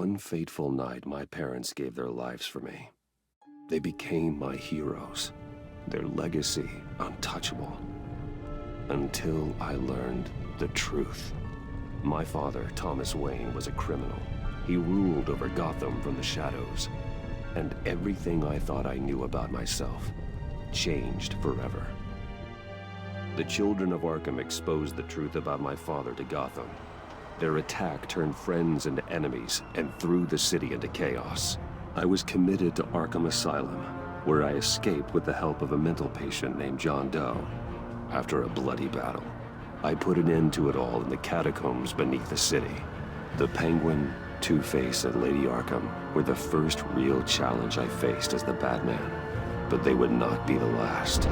one fateful night, my parents gave their lives for me. They became my heroes, their legacy untouchable. Until I learned the truth. My father, Thomas Wayne, was a criminal. He ruled over Gotham from the shadows. And everything I thought I knew about myself changed forever. The children of Arkham exposed the truth about my father to Gotham. Their attack turned friends into enemies and threw the city into chaos. I was committed to Arkham Asylum, where I escaped with the help of a mental patient named John Doe. After a bloody battle, I put an end to it all in the catacombs beneath the city. The Penguin, Two-Face, and Lady Arkham were the first real challenge I faced as the Batman, but they would not be the last.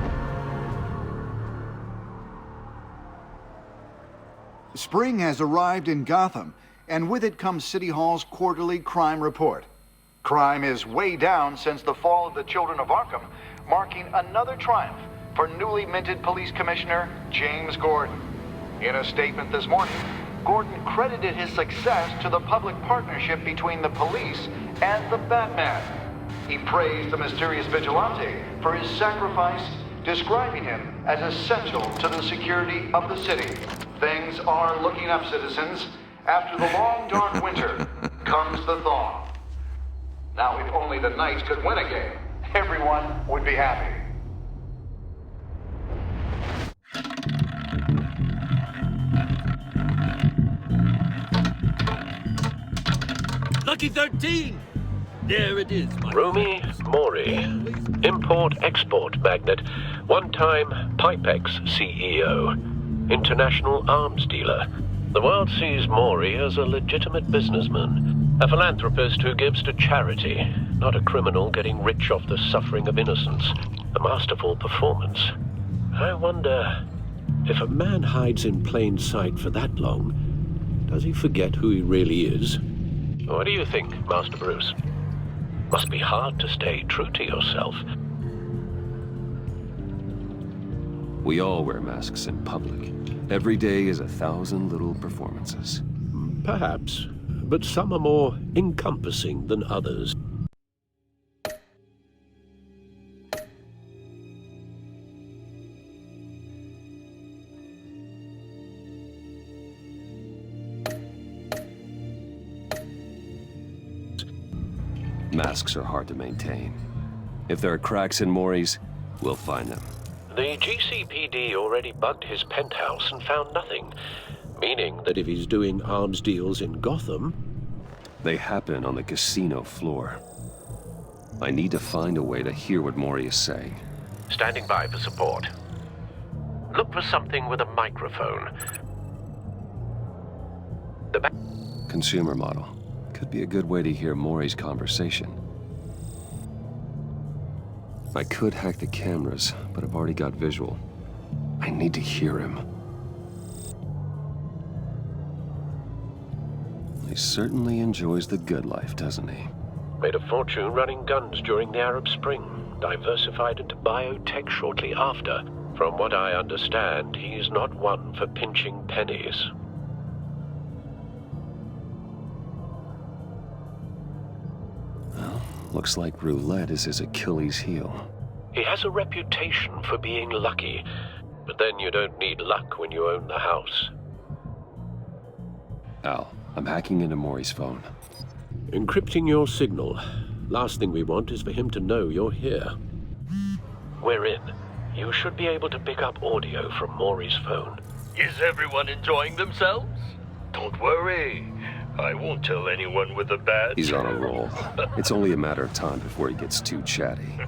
Spring has arrived in Gotham, and with it comes City Hall's quarterly crime report. Crime is way down since the fall of the Children of Arkham, marking another triumph for newly minted Police Commissioner James Gordon. In a statement this morning, Gordon credited his success to the public partnership between the police and the Batman. He praised the mysterious vigilante for his sacrifice, describing him as essential to the security of the city. Things are looking up, citizens. After the long, dark winter comes the thaw. Now, if only the Knights could win a game, everyone would be happy. Lucky 13! There it is, my Rumi Mori, import-export magnate, one-time Pipex CEO, international arms dealer. The world sees Mori as a legitimate businessman, a philanthropist who gives to charity, not a criminal getting rich off the suffering of innocence. A masterful performance. I wonder, if a man hides in plain sight for that long, does he forget who he really is? What do you think, Master Bruce? Must be hard to stay true to yourself. We all wear masks in public. Every day is 1,000 little performances. Perhaps, but some are more encompassing than others. Masks are hard to maintain. If there are cracks in Mori's, we'll find them. The GCPD already bugged his penthouse and found nothing, meaning that if he's doing arms deals in Gotham... They happen on the casino floor. I need to find a way to hear what Mori is saying. Standing by for support. Look for something with a microphone. Consumer model. Could be a good way to hear Mori's conversation. I could hack the cameras, but I've already got visual. I need to hear him. He certainly enjoys the good life, doesn't he? Made a fortune running guns during the Arab Spring. Diversified into biotech shortly after. From what I understand, he's not one for pinching pennies. Looks like roulette is his Achilles heel. He has a reputation for being lucky, but then you don't need luck when you own the house. Al, I'm hacking into Mori's phone. Encrypting your signal. Last thing we want is for him to know you're here. We're in. You should be able to pick up audio from Mori's phone. Is everyone enjoying themselves? Don't worry. I won't tell anyone with a badge. He's on a roll. It's only a matter of time before he gets too chatty.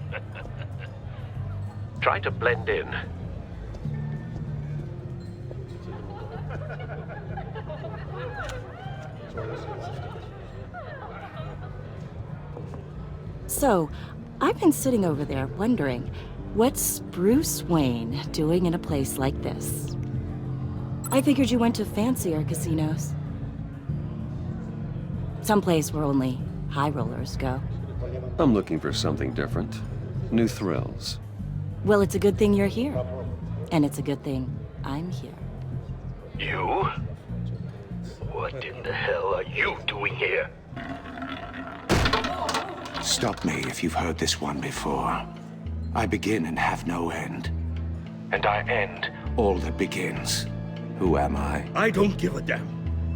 Try to blend in. So, I've been sitting over there wondering, what's Bruce Wayne doing in a place like this? I figured you went to fancier casinos. Someplace where only high rollers go. I'm looking for something different. New thrills. Well, it's a good thing you're here. And it's a good thing I'm here. You? What in the hell are you doing here? Stop me if you've heard this one before. I begin and have no end. And I end all that begins. Who am I? I don't give a damn.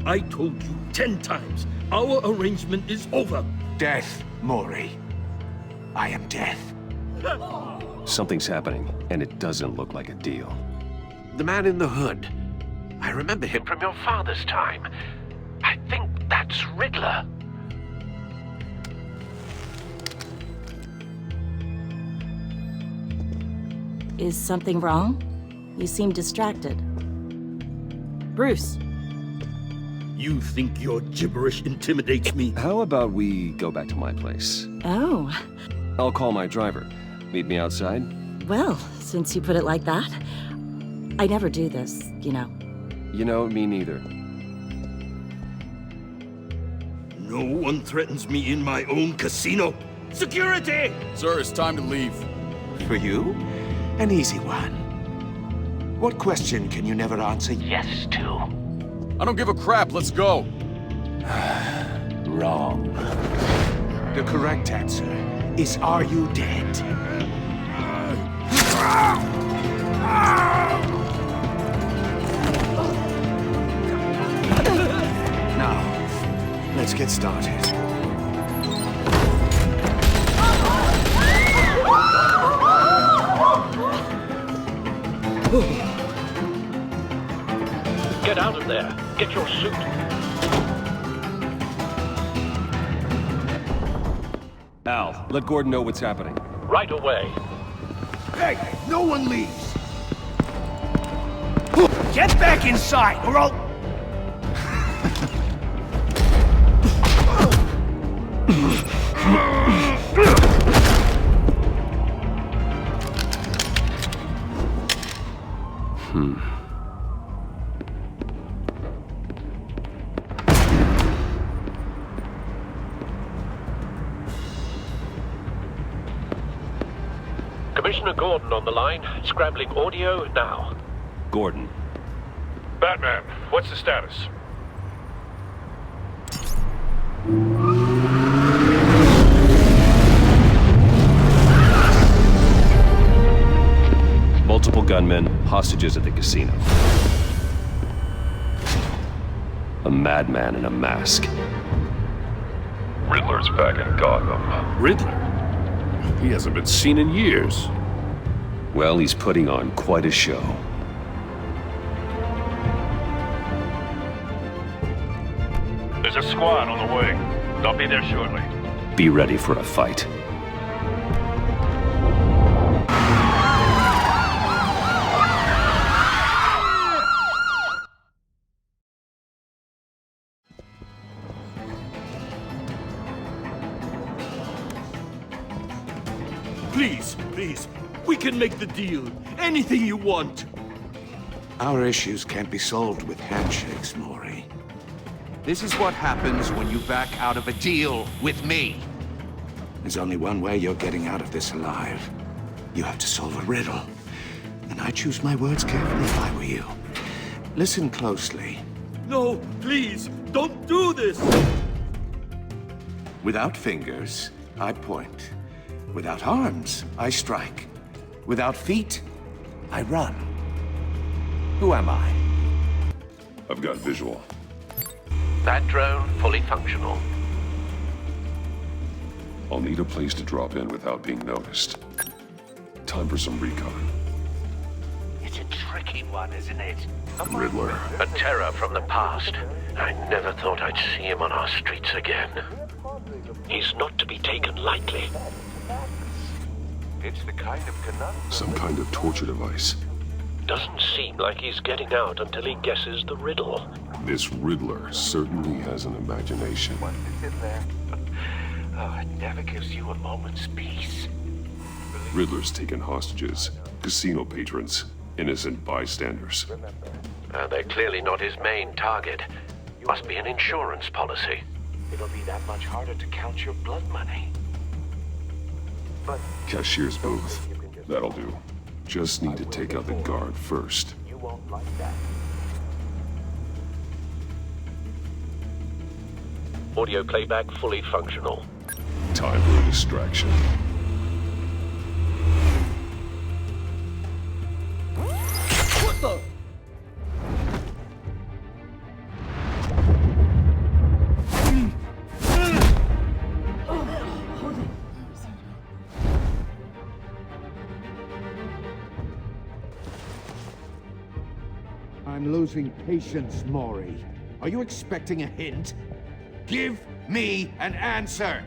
I told you 10 times. Our arrangement is over. Death, Maury. I am death. Something's happening, and it doesn't look like a deal. The man in the hood. I remember him from your father's time. I think that's Riddler. Is something wrong? You seem distracted. Bruce. You think your gibberish intimidates me? How about we go back to my place? Oh, I'll call my driver. Meet me outside? well, since you put it like that. I never do this, you know. You know, me neither. No one threatens me in my own casino. Security! Sir, it's time to leave. For you? An easy one. What question can you never answer yes to? I don't give a crap, let's go. Wrong. The correct answer is, are you dead? Now, let's get started. Get out of there. Get your suit. Al, let Gordon know what's happening. Right away. Hey, no one leaves! Get back inside, or I'll... Commissioner Gordon on the line. Scrambling audio now. Gordon. Batman, what's the status? Multiple gunmen, hostages at the casino. A madman in a mask. Riddler's back in Gotham. Riddler? He hasn't been seen in years. Well, he's putting on quite a show. There's a squad on the way. They'll be there shortly. Be ready for a fight. Please, please. We can make the deal. Anything you want. Our issues can't be solved with handshakes, Maury. This is what happens when you back out of a deal with me. There's only one way you're getting out of this alive. You have to solve a riddle. And I choose my words carefully if I were you. Listen closely. No, please, don't do this! Without fingers, I point. Without arms, I strike. Without feet, I run. Who am I? I've got visual. That drone fully functional. I'll need a place to drop in without being noticed. Time for some recon. It's a tricky one, isn't it? Riddler. A terror from the past. I never thought I'd see him on our streets again. He's not to be taken lightly. It's the kind of conundrum. Some kind of torture device. Doesn't seem like he's getting out until he guesses the riddle. This Riddler certainly has an imagination. Oh, it never gives you a moment's peace. Riddler's taken hostages, casino patrons, innocent bystanders. They're clearly not his main target. Must be an insurance policy. It'll be that much harder to count your blood money. But Cashier's booth. That'll do. Just need to take out the guard first. you won't like that. Audio playback fully functional. Time for a distraction. What the? I'm losing patience, Maury. Are you expecting a hint? Give me an answer!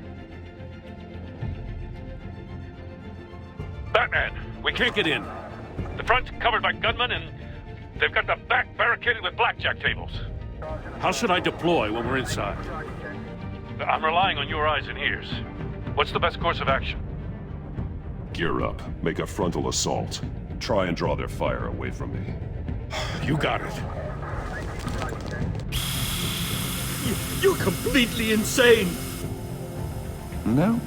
Batman, we can't get in. The front's covered by gunmen, and they've got the back barricaded with blackjack tables. How should I deploy when we're inside? I'm relying on your eyes and ears. What's the best course of action? Gear up. Make a frontal assault. Try and draw their fire away from me. You got it. You're completely insane! No,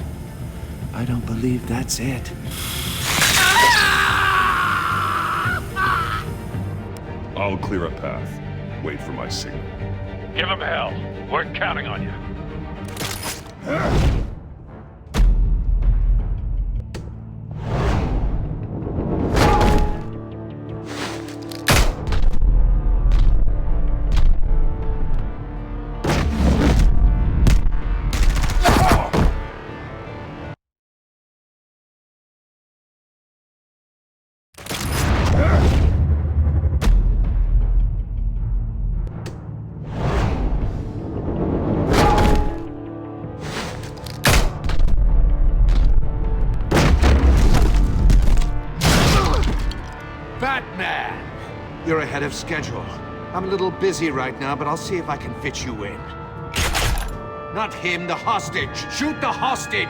I don't believe that's it. I'll clear a path. Wait for my signal. Give him hell. We're counting on you. Batman! You're ahead of schedule. I'm a little busy right now, but I'll see if I can fit you in. Not him, the hostage! Shoot the hostage!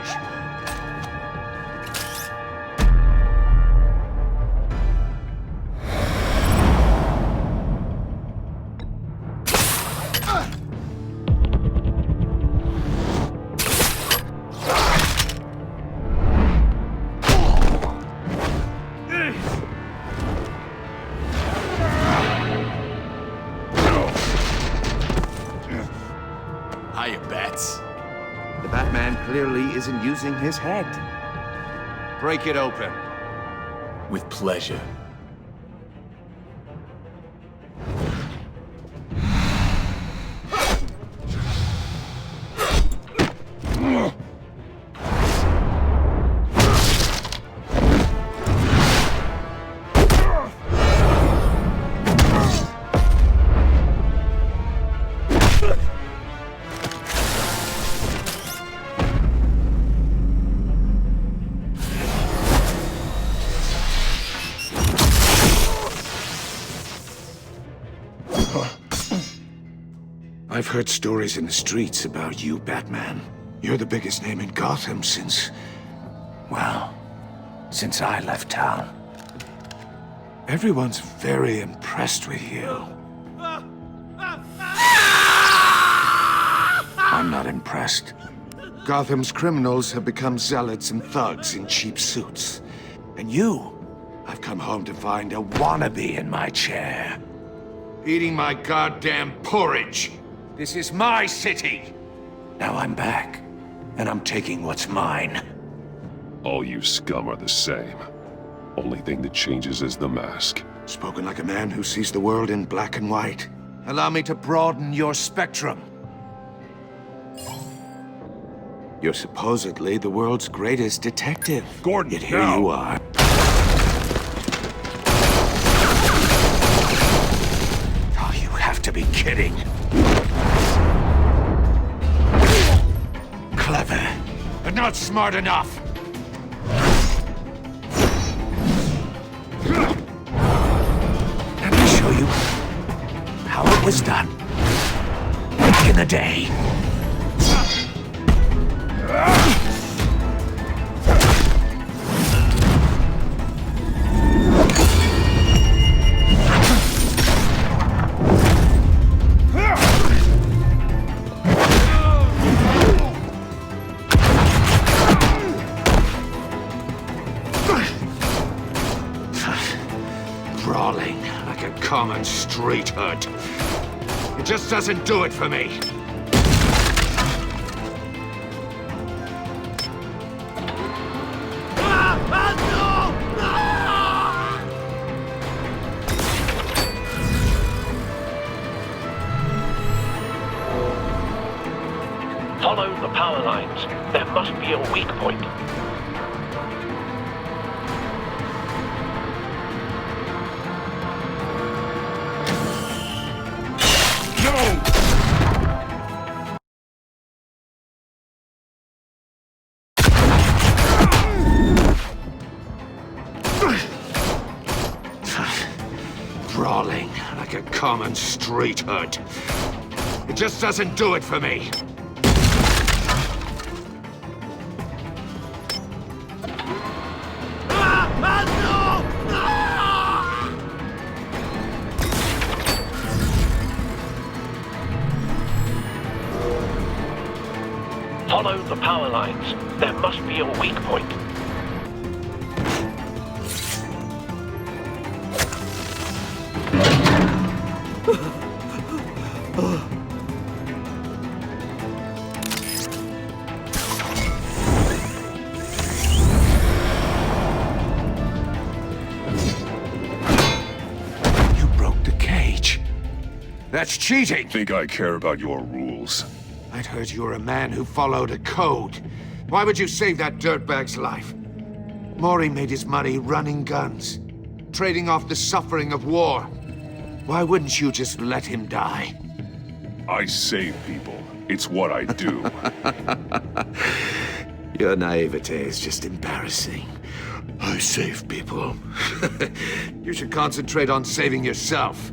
Hiya, Bats. The Batman clearly isn't using his head. Break it open. With pleasure. I've heard stories in the streets about you, Batman. You're the biggest name in Gotham since... well, since I left town. Everyone's very impressed with you. I'm not impressed. Gotham's criminals have become zealots and thugs in cheap suits. And you, I've come home to find a wannabe in my chair. Eating my goddamn porridge. This is my city. Now I'm back, and I'm taking what's mine. All you scum are the same. Only thing that changes is the mask. Spoken like a man who sees the world in black and white. Allow me to broaden your spectrum. You're supposedly the world's greatest detective. Gordon, Yet here now. you are. Oh, you have to be kidding. Clever, but not smart enough. Let me show you how it was done back in the day. Brawling like a common street hood. It just doesn't do it for me. be a weak point. Brawling like a common street hood. It just doesn't do it for me. Follow the power lines. There must be a weak point. You broke the cage. That's cheating. Think I care about your rules? I'd heard you were a man who followed a code. Why would you save that dirtbag's life? Maury made his money running guns, trading off the suffering of war. Why wouldn't you just let him die? I save people. It's what I do. Your naivete is just embarrassing. I save people. You should concentrate on saving yourself.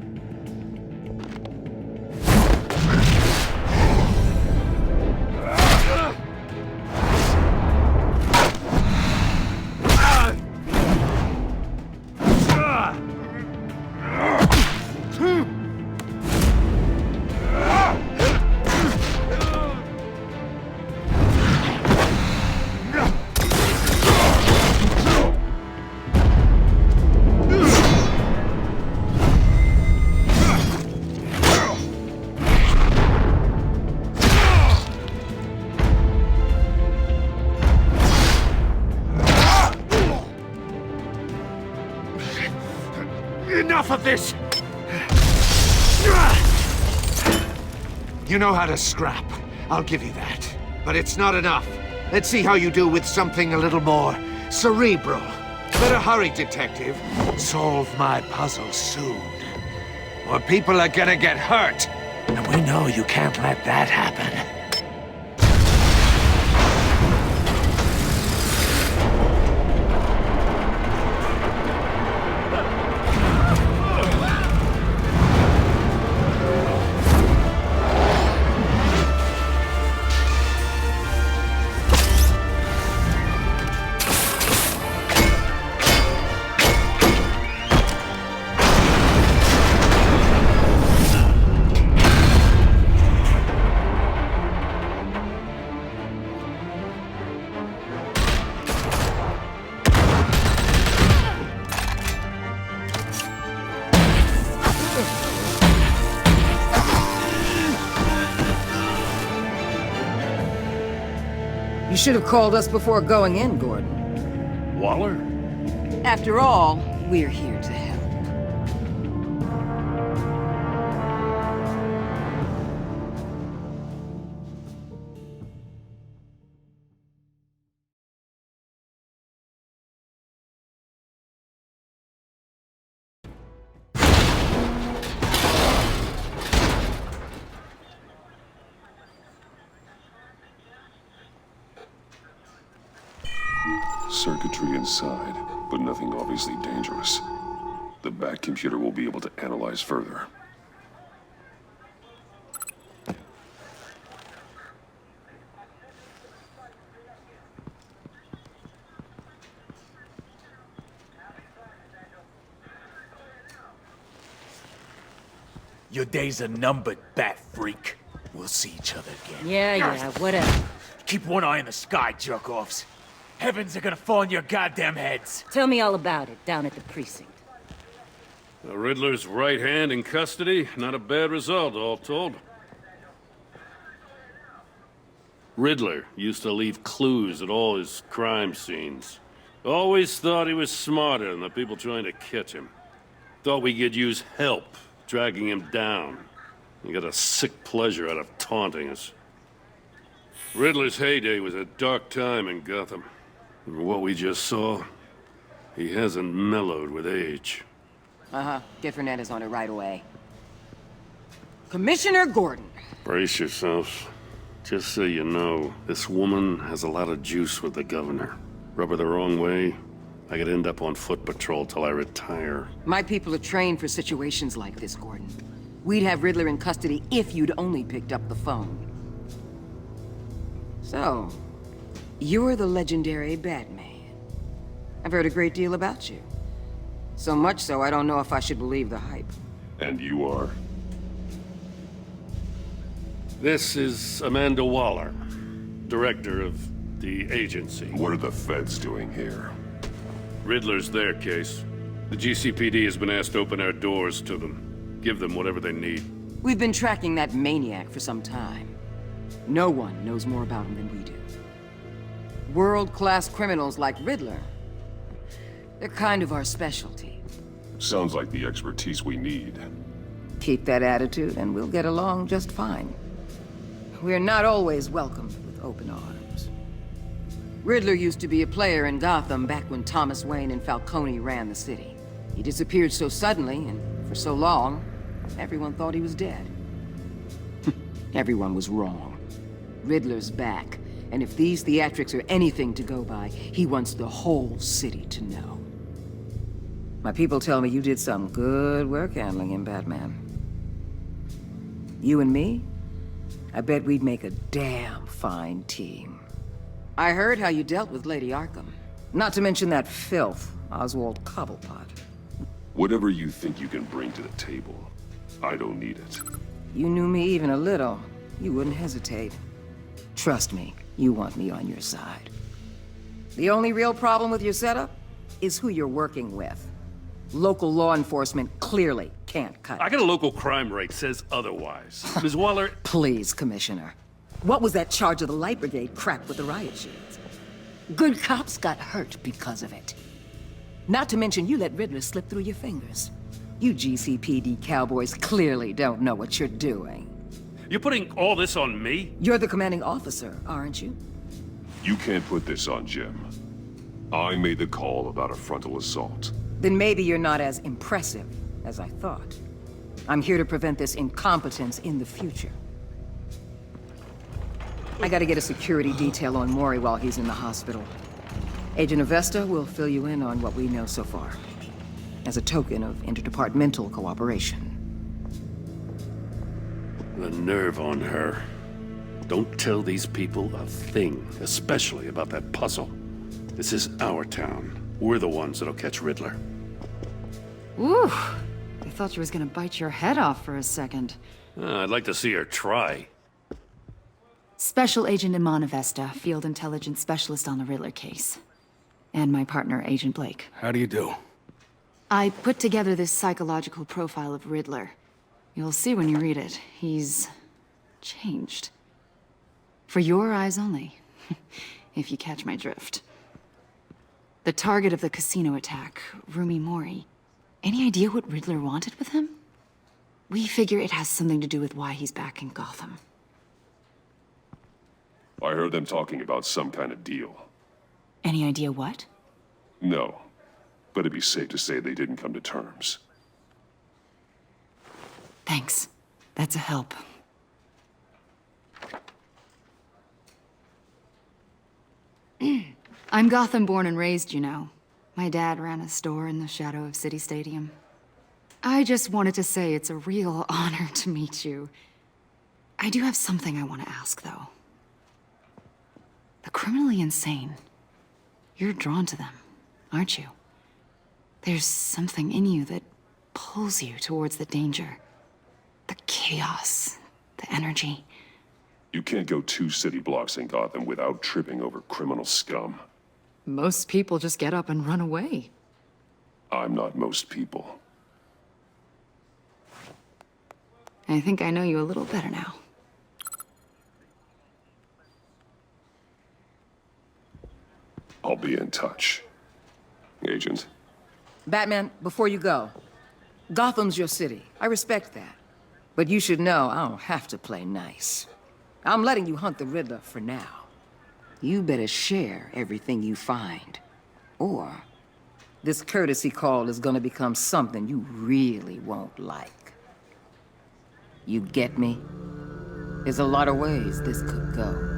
Enough of this! You know how to scrap. I'll give you that. But it's not enough. Let's see how you do with something a little more cerebral. Better hurry, detective. Solve my puzzle soon. Or people are gonna get hurt. And we know you can't let that happen. You should have called us before going in, Gordon. Waller? After all, we're here to help. Circuitry inside, but nothing obviously dangerous. The back computer will be able to analyze further. Your days are numbered, bat freak. We'll see each other again. Yeah, whatever. Keep one eye in the sky, jerk-offs. Heavens are gonna fall on your goddamn heads. Tell me all about it down at the precinct. The Riddler's right hand in custody. Not a bad result, all told. Riddler used to leave clues at all his crime scenes. Always thought he was smarter than the people trying to catch him. Thought we could use help dragging him down. He got a sick pleasure out of taunting us. Riddler's heyday was a dark time in Gotham. And what we just saw, he hasn't mellowed with age. Uh-huh. Get Fernandez on it right away. Commissioner Gordon. Brace yourselves. Just so you know, this woman has a lot of juice with the governor. Rub her the wrong way, I could end up on foot patrol till I retire. My people are trained for situations like this, Gordon. We'd have Riddler in custody if you'd only picked up the phone. So, you're the legendary Batman. I've heard a great deal about you. So much so, I don't know if I should believe the hype. And you are? This is Amanda Waller, director of the agency. What are the feds doing here? Riddler's their case. The GCPD has been asked to open our doors to them. Give them whatever they need. We've been tracking that maniac for some time. No one knows more about him than we do. World-class criminals like Riddler. They're kind of our specialty. Sounds like the expertise we need. Keep that attitude and we'll get along just fine. We're not always welcomed with open arms. Riddler used to be a player in Gotham back when Thomas Wayne and Falcone ran the city. He disappeared so suddenly and for so long, everyone thought he was dead. Everyone was wrong. Riddler's back, and if these theatrics are anything to go by, he wants the whole city to know. My people tell me you did some good work handling him, Batman. You and me? I bet we'd make a damn fine team. I heard how you dealt with Lady Arkham. Not to mention that filth, Oswald Cobblepot. Whatever you think you can bring to the table, I don't need it. You knew me even a little, you wouldn't hesitate. Trust me, you want me on your side. The only real problem with your setup is who you're working with. Local law enforcement clearly can't cut it. I got a local crime rate says otherwise. Ms. Waller... Please, Commissioner. What was that charge of the Light Brigade crap with the riot shields? Good cops got hurt because of it. Not to mention you let Riddler slip through your fingers. You GCPD cowboys clearly don't know what you're doing. You're putting all this on me? You're the commanding officer, aren't you? You can't put this on Jim. I made the call about a frontal assault. Then maybe you're not as impressive as I thought. I'm here to prevent this incompetence in the future. I gotta get a security detail on Maury while he's in the hospital. Agent Avesta will fill you in on what we know so far, as a token of interdepartmental cooperation. The nerve on her. Don't tell these people a thing, especially about that puzzle. This is our town. We're the ones that'll catch Riddler. Ooh, I thought she was gonna bite your head off for a second. I'd like to see her try. Special Agent Iman Avesta, Field Intelligence Specialist on the Riddler case. And my partner, Agent Blake. How do you do? I put together this psychological profile of Riddler. You'll see when you read it. He's... changed. For your eyes only, if you catch my drift. The target of the casino attack, Rumi Mori. Any idea what Riddler wanted with him? We figure it has something to do with why he's back in Gotham. I heard them talking about some kind of deal. Any idea what? No, but it'd be safe to say they didn't come to terms. Thanks. That's a help. I'm Gotham born and raised, you know. My dad ran a store in the shadow of City Stadium. I just wanted to say it's a real honor to meet you. I do have something I want to ask, though. The criminally insane. You're drawn to them, aren't you? There's something in you that pulls you towards the danger. The chaos, the energy. You can't go 2 city blocks in Gotham without tripping over criminal scum. Most people just get up and run away. I'm not most people. I think I know you a little better now. I'll be in touch. Agent. Batman, before you go, Gotham's your city. I respect that. But you should know I don't have to play nice. I'm letting you hunt the Riddler for now. You better share everything you find. Or this courtesy call is gonna become something you really won't like. You get me? There's a lot of ways this could go.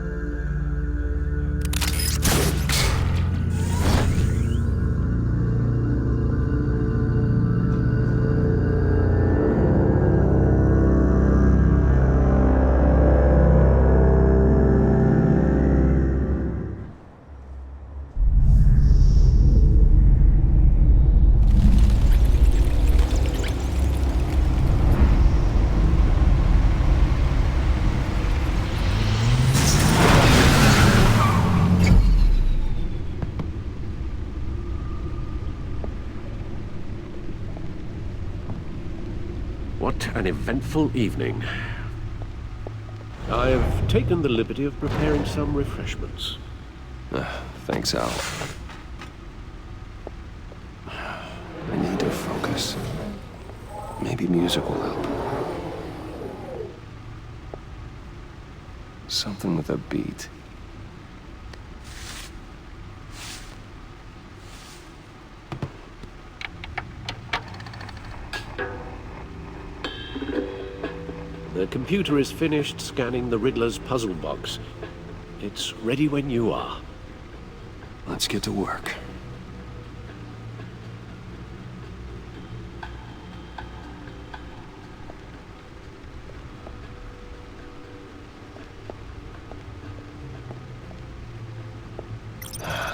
What an eventful evening. I've taken the liberty of preparing some refreshments. Thanks, Al. I need to focus. Maybe music will help. Something with a beat. The computer is finished scanning the Riddler's puzzle box. It's ready when you are. Let's get to work.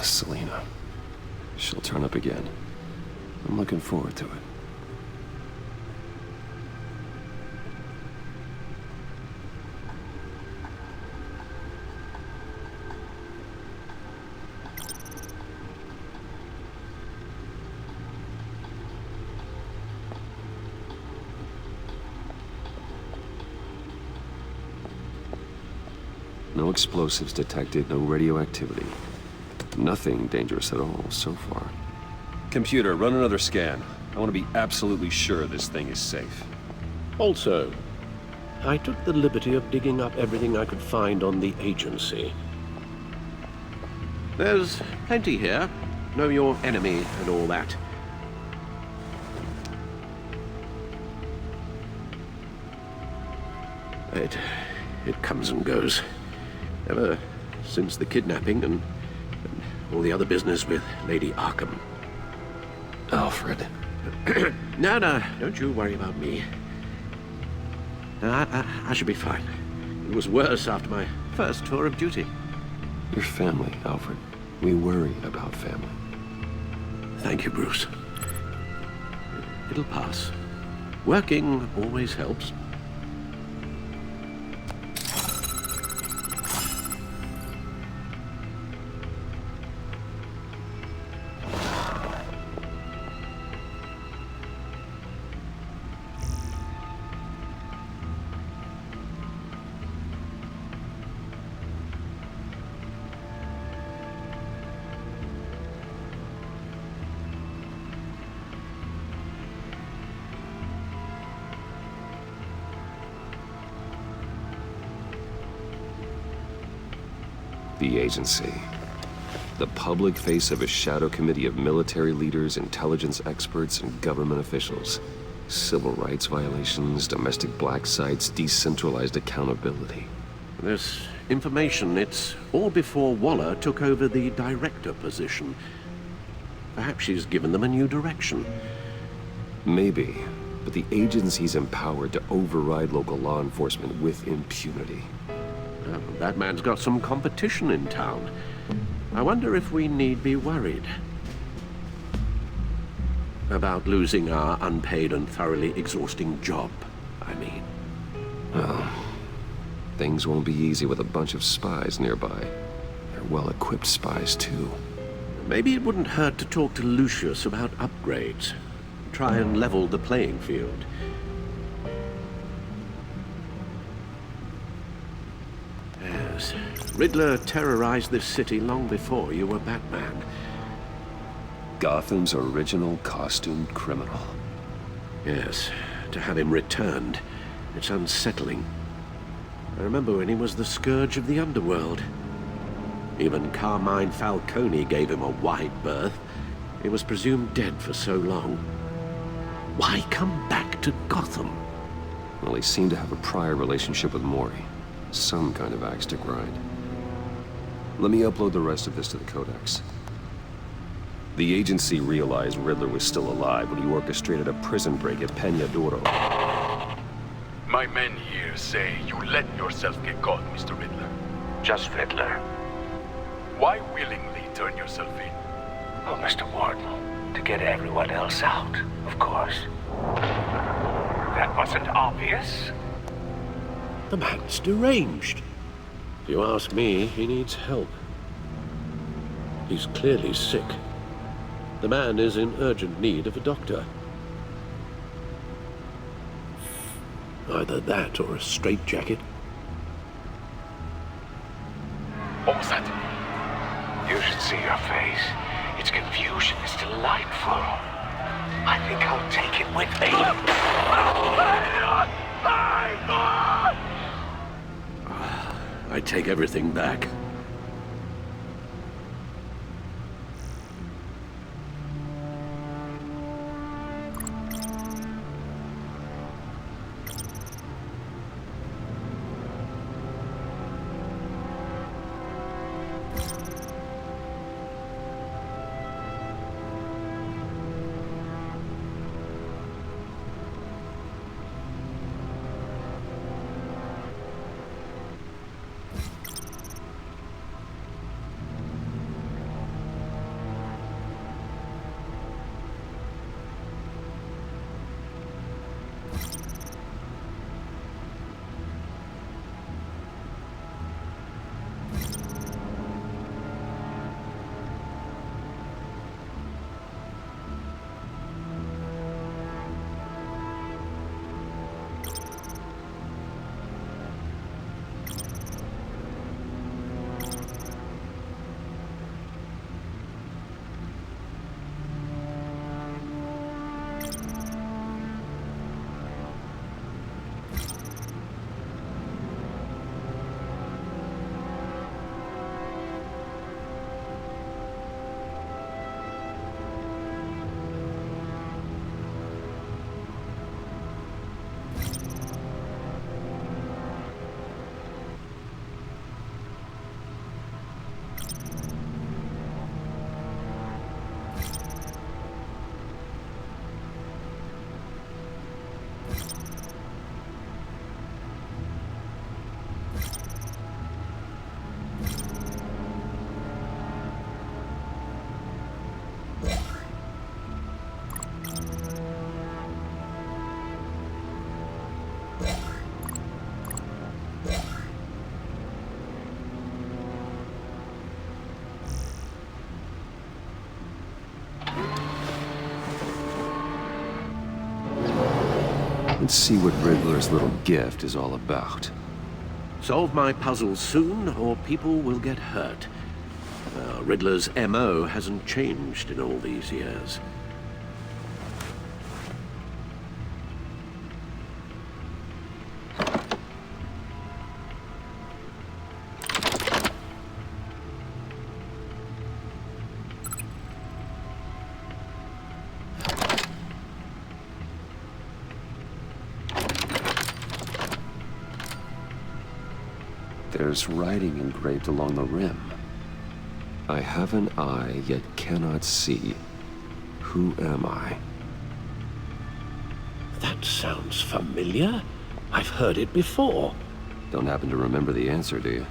Selena. She'll turn up again. I'm looking forward to it. No explosives detected, no radioactivity. Nothing dangerous at all so far. Computer, run another scan. I want to be absolutely sure this thing is safe. Also, I took the liberty of digging up everything I could find on the agency. There's plenty here. Know your enemy and all that. It comes and goes. Ever since the kidnapping and all the other business with Lady Arkham. Alfred. No, don't you worry about me. I should be fine. It was worse after my first tour of duty. Your family, Alfred. We worry about family. Thank you, Bruce. It'll pass. Working always helps. The agency. The public face of a shadow committee of military leaders, intelligence experts, and government officials. Civil rights violations, domestic black sites, decentralized accountability. This information, it's all before Waller took over the director position. Perhaps she's given them a new direction. Maybe, but the agency's empowered to override local law enforcement with impunity. Well, that man's got some competition in town. I wonder if we need be worried about losing our unpaid and thoroughly exhausting job, I mean. Well, things won't be easy with a bunch of spies nearby. They're well-equipped spies, too. Maybe it wouldn't hurt to talk to Lucius about upgrades. Try and level the playing field. Yes, Riddler terrorized this city long before you were Batman. Gotham's original costumed criminal. Yes, to have him returned, it's unsettling. I remember when he was the scourge of the underworld. Even Carmine Falcone gave him a wide berth. He was presumed dead for so long. Why come back to Gotham? Well, he seemed to have a prior relationship with Mori. Some kind of axe to grind. Let me upload the rest of this to the Codex. The agency realized Riddler was still alive when he orchestrated a prison break at Peña Duro. My men here say you let yourself get caught, Mr. Riddler. Just Riddler. Why willingly turn yourself in? Oh, Mr. Warden, to get everyone else out, of course. That wasn't obvious. The man's deranged. If you ask me, he needs help. He's clearly sick. The man is in urgent need of a doctor. Either that or a straitjacket. What was that? You should see your face. Its confusion is delightful. I think I'll take it with me. I take everything back. Let's see what Riddler's little gift is all about. Solve my puzzles soon, or people will get hurt. Riddler's MO hasn't changed in all these years. There's writing engraved along the rim. I have an eye, yet cannot see. Who am I? That sounds familiar. I've heard it before. Don't happen to remember the answer, do you?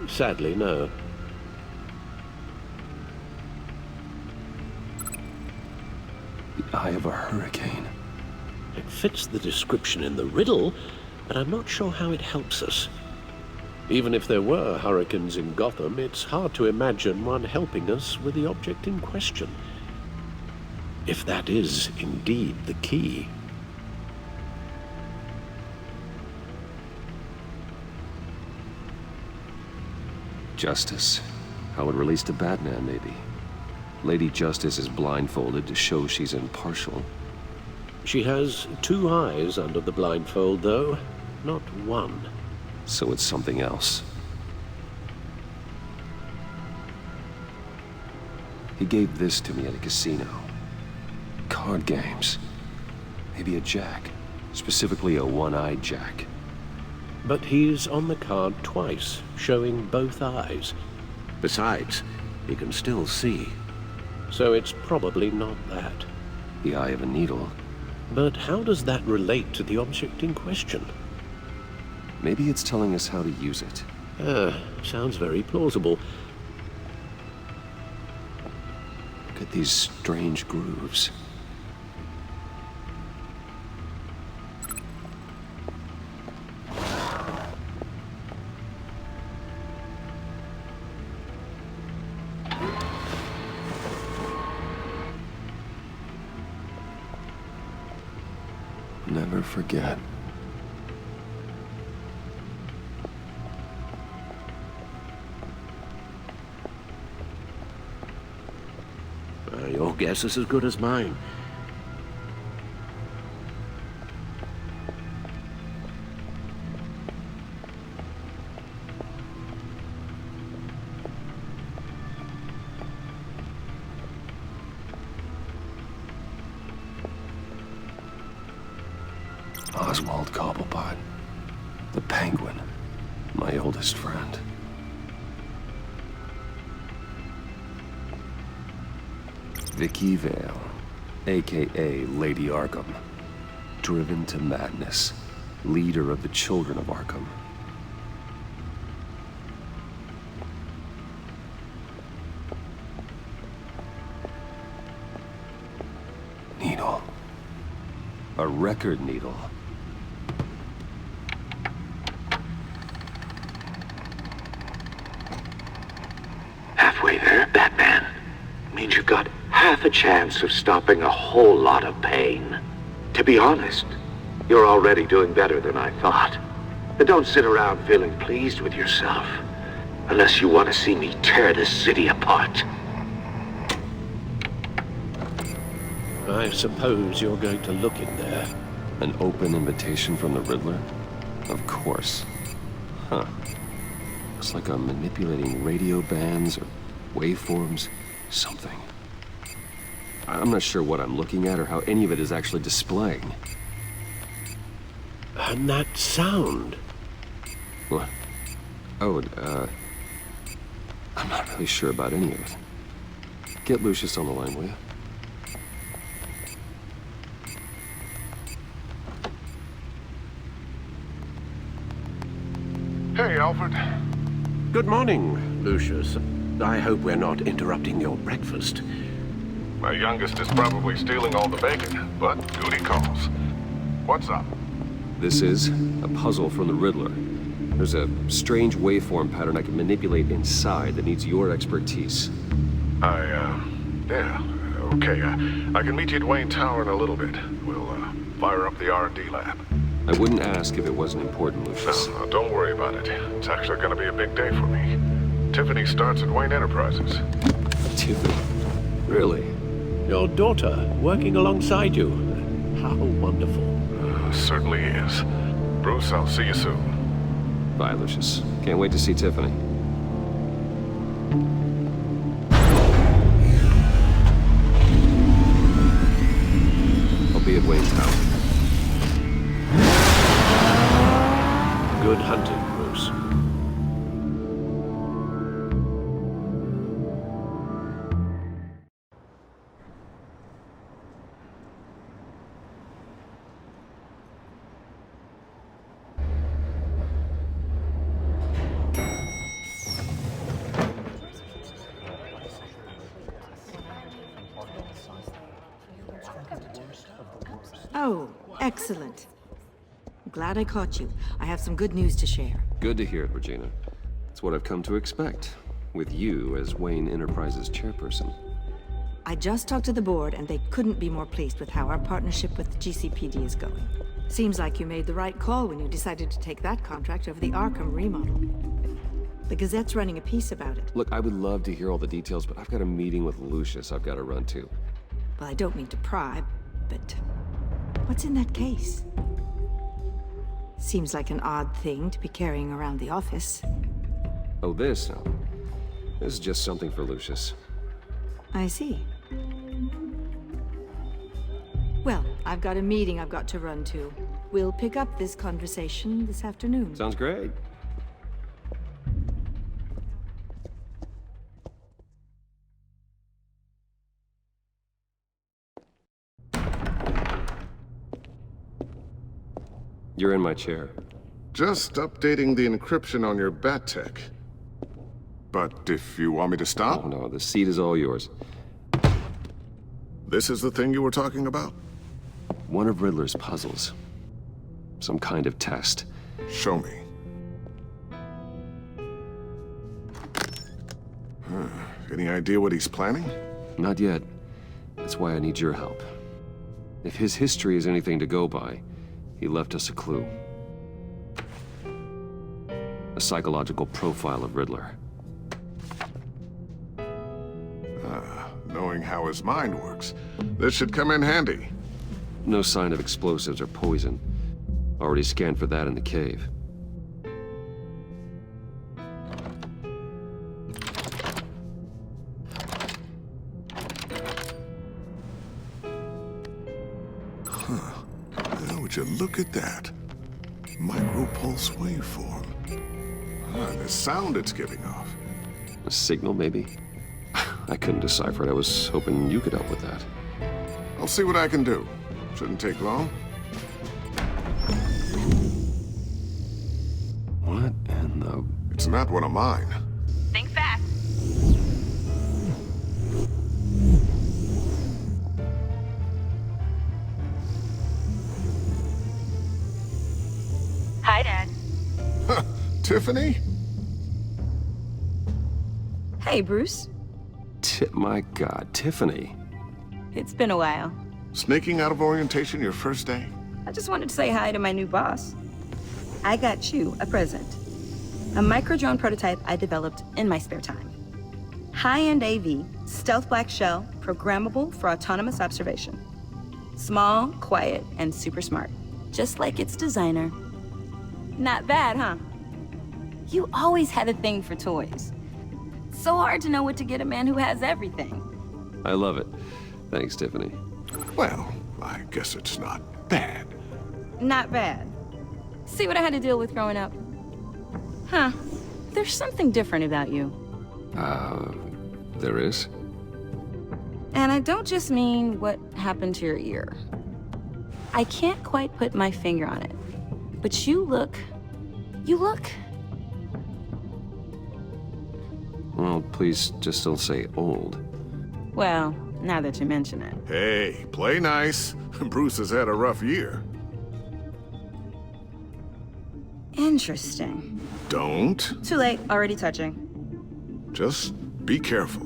Sadly, no. The eye of a hurricane. It fits the description in the riddle, but I'm not sure how it helps us. Even if there were hurricanes in Gotham, it's hard to imagine one helping us with the object in question. If that is indeed the key. Justice. How it relates to Batman, maybe. Lady Justice is blindfolded to show she's impartial. She has two eyes under the blindfold, though, not one. So it's something else. He gave this to me at a casino. Card games. Maybe a jack. Specifically a one-eyed jack. But he's on the card twice, showing both eyes. Besides, he can still see. So it's probably not that. The eye of a needle. But how does that relate to the object in question? Maybe it's telling us how to use it. Sounds very plausible. Look at these strange grooves. Never forget. Your guess is as good as mine. Oswald Cobblepot. The Penguin. My oldest friend. Vicky Vale, a.k.a. Lady Arkham. Driven to madness. Leader of the Children of Arkham. Needle. A record needle. Halfway there, Batman. Means you've got half a chance of stopping a whole lot of pain. To be honest, you're already doing better than I thought. But don't sit around feeling pleased with yourself. Unless you want to see me tear this city apart. I suppose you're going to look in there. An open invitation from the Riddler? Of course. Huh. Looks like I'm manipulating radio bands or waveforms. Something. I'm not sure what I'm looking at or how any of it is actually displaying. And that sound. What? Oh, I'm not really sure about any of it. Get Lucius on the line, will you? Hey, Alfred. Good morning, Lucius. I hope we're not interrupting your breakfast. My youngest is probably stealing all the bacon, but duty calls. What's up? This is a puzzle from the Riddler. There's a strange waveform pattern I can manipulate inside that needs your expertise. Yeah, okay. I can meet you at Wayne Tower in a little bit. We'll, fire up the R&D lab. I wouldn't ask if it wasn't important, Lucius. No, don't worry about it. It's actually gonna be a big day for me. Tiffany starts at Wayne Enterprises. Tiffany? Really? Your daughter, working alongside you. How wonderful. Certainly is. Bruce, I'll see you soon. Bye, Lucius. Can't wait to see Tiffany. I'll be at Wayne Tower. Good hunting, Bruce. Oh, excellent. Glad I caught you. I have some good news to share. Good to hear it, Regina. It's what I've come to expect, with you as Wayne Enterprises chairperson. I just talked to the board, and they couldn't be more pleased with how our partnership with GCPD is going. Seems like you made the right call when you decided to take that contract over the Arkham remodel. The Gazette's running a piece about it. Look, I would love to hear all the details, but I've got a meeting with Lucius I've got to run to. Well, I don't mean to pry, but what's in that case? Seems like an odd thing to be carrying around the office. Oh, this? No. This is just something for Lucius. I see. Well, I've got a meeting I've got to run to. We'll pick up this conversation this afternoon. Sounds great. You're in my chair. Just updating the encryption on your bat tech. But if you want me to stop? Oh, no, the seat is all yours. This is the thing you were talking about? One of Riddler's puzzles. Some kind of test. Show me. Any idea what he's planning? Not yet. That's why I need your help. If his history is anything to go by, he left us a clue. A psychological profile of Riddler. Knowing how his mind works, this should come in handy. No sign of explosives or poison. Already scanned for that in the cave. Would you look at that? Micropulse waveform. The sound it's giving off. A signal, maybe? I couldn't decipher it. I was hoping you could help with that. I'll see what I can do. Shouldn't take long. What in the... It's not one of mine. Think fast. Hi, Dad. Tiffany? Hey, Bruce. My God, Tiffany. It's been a while. Sneaking out of orientation your first day? I just wanted to say hi to my new boss. I got you a present. A micro-drone prototype I developed in my spare time. High-end AV, stealth black shell, programmable for autonomous observation. Small, quiet, and super smart. Just like its designer. Not bad, huh? You always had a thing for toys. So hard to know what to get a man who has everything. I love it. Thanks, Tiffany. Well, I guess it's not bad. Not bad. See what I had to deal with growing up? Huh. There's something different about you. There is? And I don't just mean what happened to your ear. I can't quite put my finger on it. But you look... Well, please just don't say old. Well, now that you mention it. Hey, play nice. Bruce has had a rough year. Interesting. Don't. Too late, already touching. Just be careful.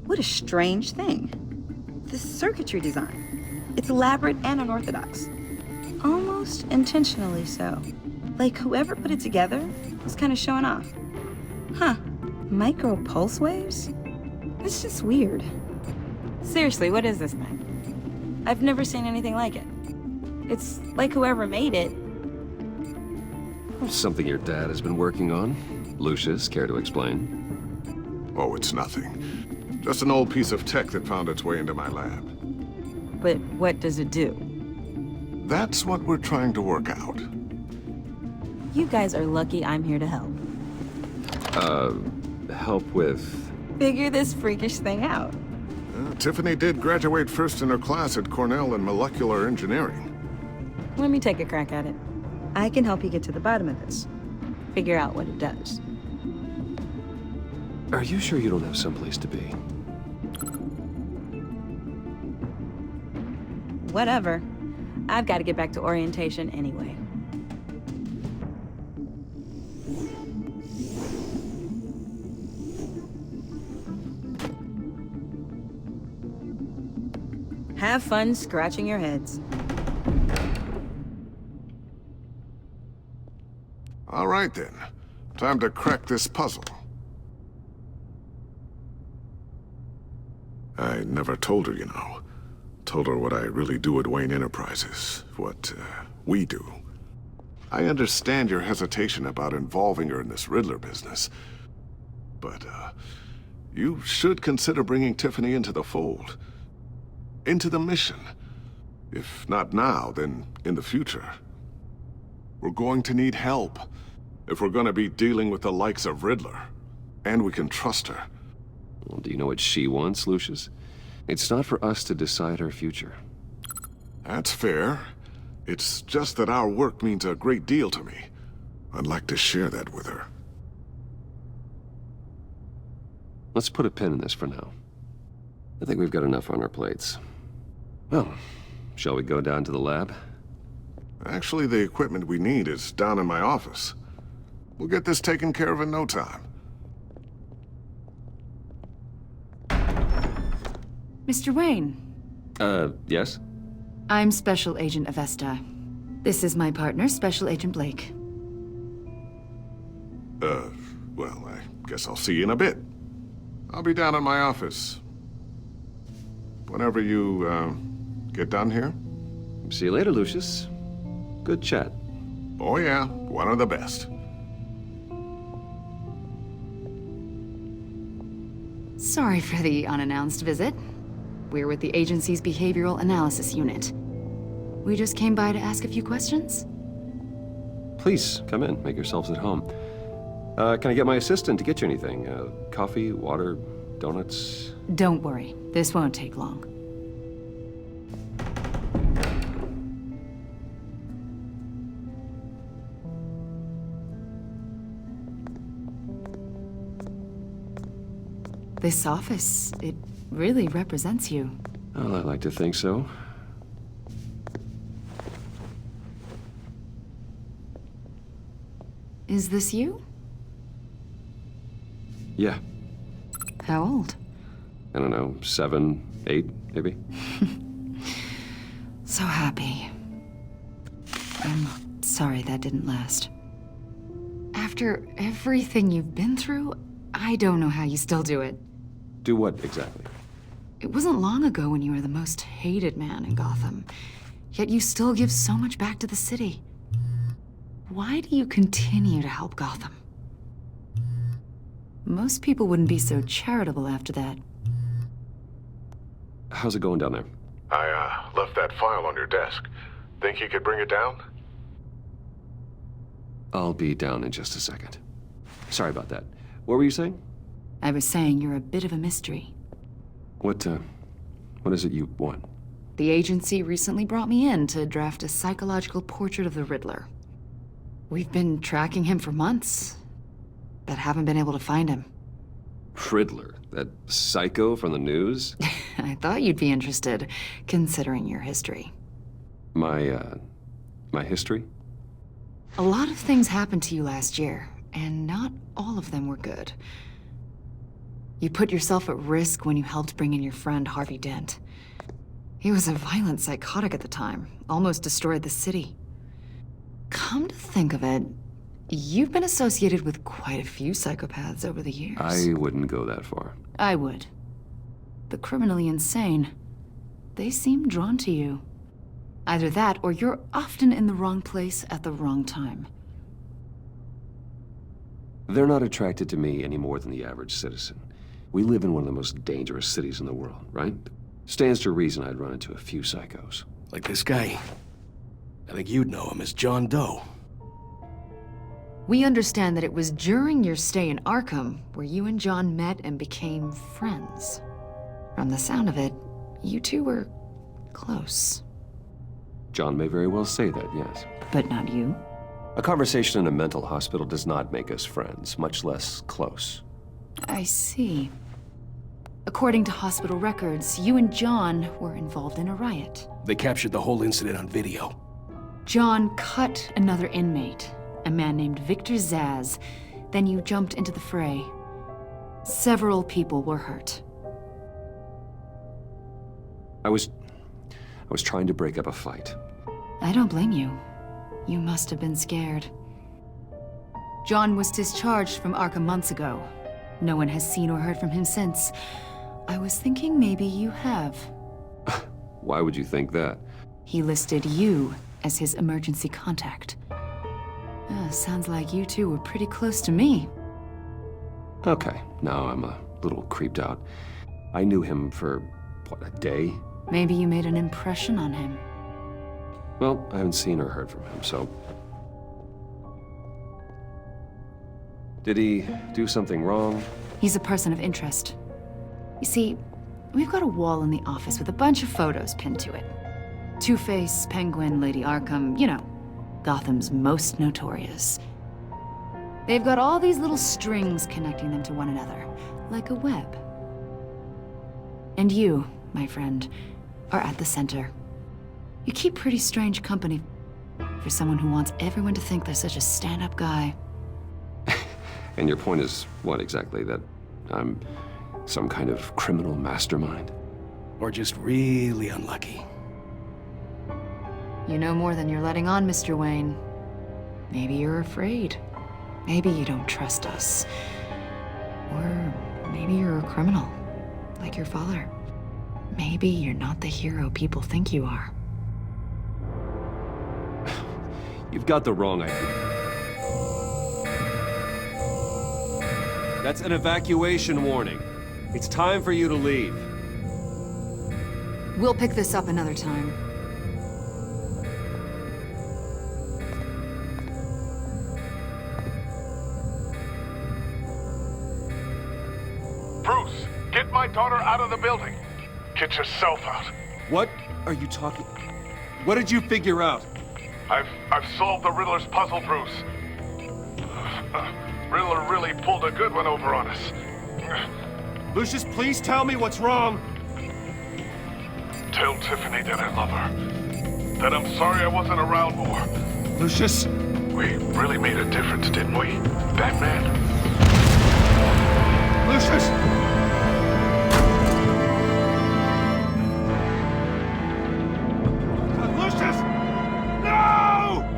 What a strange thing. The circuitry design. It's elaborate and unorthodox. Almost intentionally so. Like whoever put it together was kind of showing off. Huh. Micro pulse waves? It's just weird. Seriously, what is this thing? I've never seen anything like it. It's like whoever made it. Something your dad has been working on. Lucius, care to explain? Oh, it's nothing. Just an old piece of tech that found its way into my lab. But what does it do? That's what we're trying to work out. You guys are lucky I'm here to help. Help with... Figure this freakish thing out. Tiffany did graduate first in her class at Cornell in molecular engineering. Let me take a crack at it. I can help you get to the bottom of this. Figure out what it does. Are you sure you don't have someplace to be? Whatever. I've got to get back to orientation anyway. Have fun scratching your heads. All right, then. Time to crack this puzzle. I never told her, you know. Told her what I really do at Wayne Enterprises. What, we do. I understand your hesitation about involving her in this Riddler business. But, you should consider bringing Tiffany into the fold. Into the mission. If not now, then in the future. We're going to need help if we're going to be dealing with the likes of Riddler. And we can trust her. Well, do you know what she wants, Lucius? It's not for us to decide her future. That's fair. It's just that our work means a great deal to me. I'd like to share that with her. Let's put a pin in this for now. I think we've got enough on our plates. Well, shall we go down to the lab? Actually, the equipment we need is down in my office. We'll get this taken care of in no time. Mr. Wayne. Yes? I'm Special Agent Avesta. This is my partner, Special Agent Blake. Well, I guess I'll see you in a bit. I'll be down in my office. Whenever you, get done here. See you later, Lucius. Good chat. Oh yeah, one of the best. Sorry for the unannounced visit. We're with the agency's behavioral analysis unit. We just came by to ask a few questions. Please, come in. Make yourselves at home. Can I get my assistant to get you anything? Coffee, water, donuts? Don't worry. This won't take long. This office, it really represents you. Well, I like to think so. Is this you? Yeah. How old? I don't know, 7, 8, maybe? So happy. I'm sorry that didn't last. After everything you've been through, I don't know how you still do it. Do what, exactly? It wasn't long ago when you were the most hated man in Gotham, yet you still give so much back to the city. Why do you continue to help Gotham? Most people wouldn't be so charitable after that. How's it going down there? I, left that file on your desk. Think you could bring it down? I'll be down in just a second. Sorry about that. What were you saying? I was saying you're a bit of a mystery. What is it you want? The agency recently brought me in to draft a psychological portrait of the Riddler. We've been tracking him for months, but haven't been able to find him. Riddler? That psycho from the news? I thought you'd be interested, considering your history. My history? A lot of things happened to you last year, and not all of them were good. You put yourself at risk when you helped bring in your friend Harvey Dent. He was a violent psychotic at the time, almost destroyed the city. Come to think of it, you've been associated with quite a few psychopaths over the years. I wouldn't go that far. I would. The criminally insane, they seem drawn to you. Either that, or you're often in the wrong place at the wrong time. They're not attracted to me any more than the average citizen. We live in one of the most dangerous cities in the world, right? Stands to reason I'd run into a few psychos. Like this guy. I think you'd know him as John Doe. We understand that it was during your stay in Arkham where you and John met and became friends. From the sound of it, you two were close. John may very well say that, yes. But not you? A conversation in a mental hospital does not make us friends, much less close. I see. According to hospital records, you and John were involved in a riot. They captured the whole incident on video. John cut another inmate, a man named Victor Zaz. Then you jumped into the fray. Several people were hurt. I was trying to break up a fight. I don't blame you. You must have been scared. John was discharged from Arkham months ago. No one has seen or heard from him since. I was thinking maybe you have. Why would you think that? He listed you as his emergency contact. Sounds like you two were pretty close to me. Okay, now I'm a little creeped out. I knew him for, what, a day? Maybe you made an impression on him. Well, I haven't seen or heard from him, so... Did he do something wrong? He's a person of interest. You see, we've got a wall in the office with a bunch of photos pinned to it. Two-Face, Penguin, Lady Arkham, you know, Gotham's most notorious. They've got all these little strings connecting them to one another, like a web. And you, my friend, are at the center. You keep pretty strange company for someone who wants everyone to think they're such a stand-up guy. And your point is what exactly? That I'm some kind of criminal mastermind? Or just really unlucky? You know more than you're letting on, Mr. Wayne. Maybe you're afraid. Maybe you don't trust us. Or maybe you're a criminal, like your father. Maybe you're not the hero people think you are. You've got the wrong idea. That's an evacuation warning. It's time for you to leave. We'll pick this up another time. Bruce, get my daughter out of the building. Get yourself out. What are you talking... What did you figure out? I've solved the Riddler's puzzle, Bruce. Riddler really pulled a good one over on us. Lucius, please tell me what's wrong. Tell Tiffany that I love her. That I'm sorry I wasn't around more. Lucius? We really made a difference, didn't we, Batman? Lucius! Lucius! No!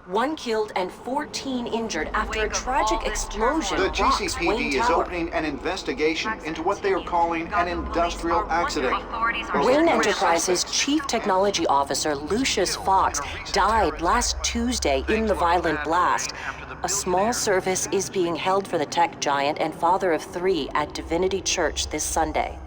One killed and 14 injured after a tragic explosion. The rocks GCPD Wayne is Tower. opening an investigation into what they are calling an industrial accident. Wayne Enterprises' Chief Technology Officer Lucius Fox died last Tuesday in the violent blast. A small service is being held for the tech giant and father of 3 at Divinity Church this Sunday.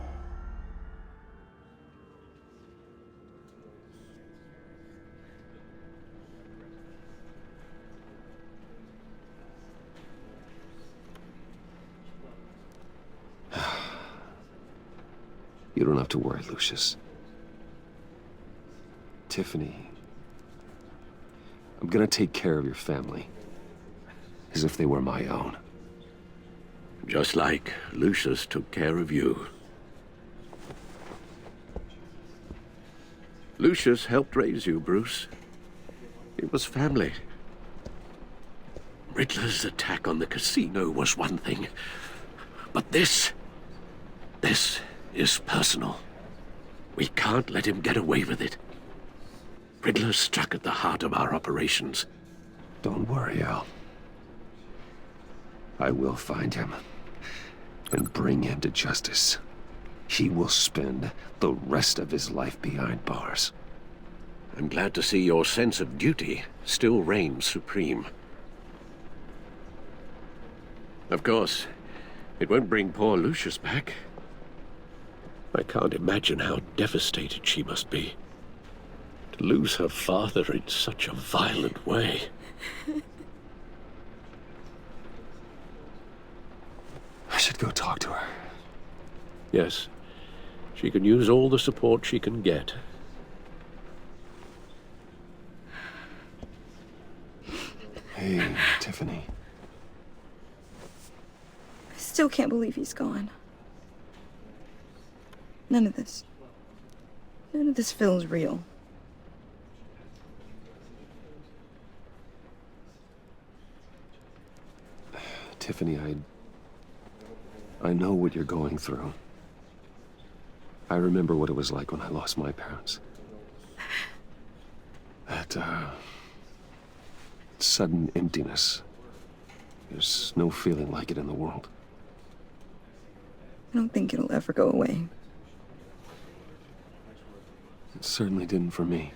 You don't have to worry, Lucius. Tiffany, I'm gonna take care of your family. As if they were my own. Just like Lucius took care of you. Lucius helped raise you, Bruce. It was family. Riddler's attack on the casino was one thing. But this is personal. We can't let him get away with it. Riddler struck at the heart of our operations. Don't worry, Al. I will find him and bring him to justice. He will spend the rest of his life behind bars. I'm glad to see your sense of duty still reigns supreme. Of course, it won't bring poor Lucius back. I can't imagine how devastated she must be. To lose her father in such a violent way. I should go talk to her. Yes, she can use all the support she can get. Hey, Tiffany. I still can't believe he's gone. None of this feels real. Tiffany, I know what you're going through. I remember what it was like when I lost my parents. That, sudden emptiness. There's no feeling like it in the world. I don't think it'll ever go away. It certainly didn't for me.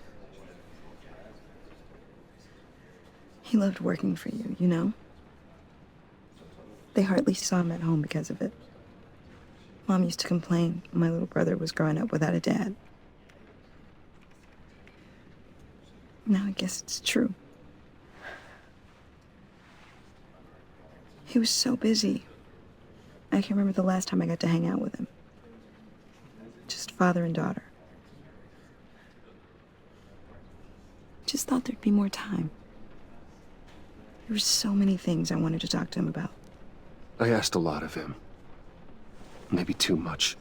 He loved working for you, you know? They hardly saw him at home because of it. Mom used to complain my little brother was growing up without a dad. Now I guess it's true. He was so busy. I can remember the last time I got to hang out with him. Just father and daughter. Just thought there'd be more time. There were so many things I wanted to talk to him about. I asked a lot of him. Maybe too much.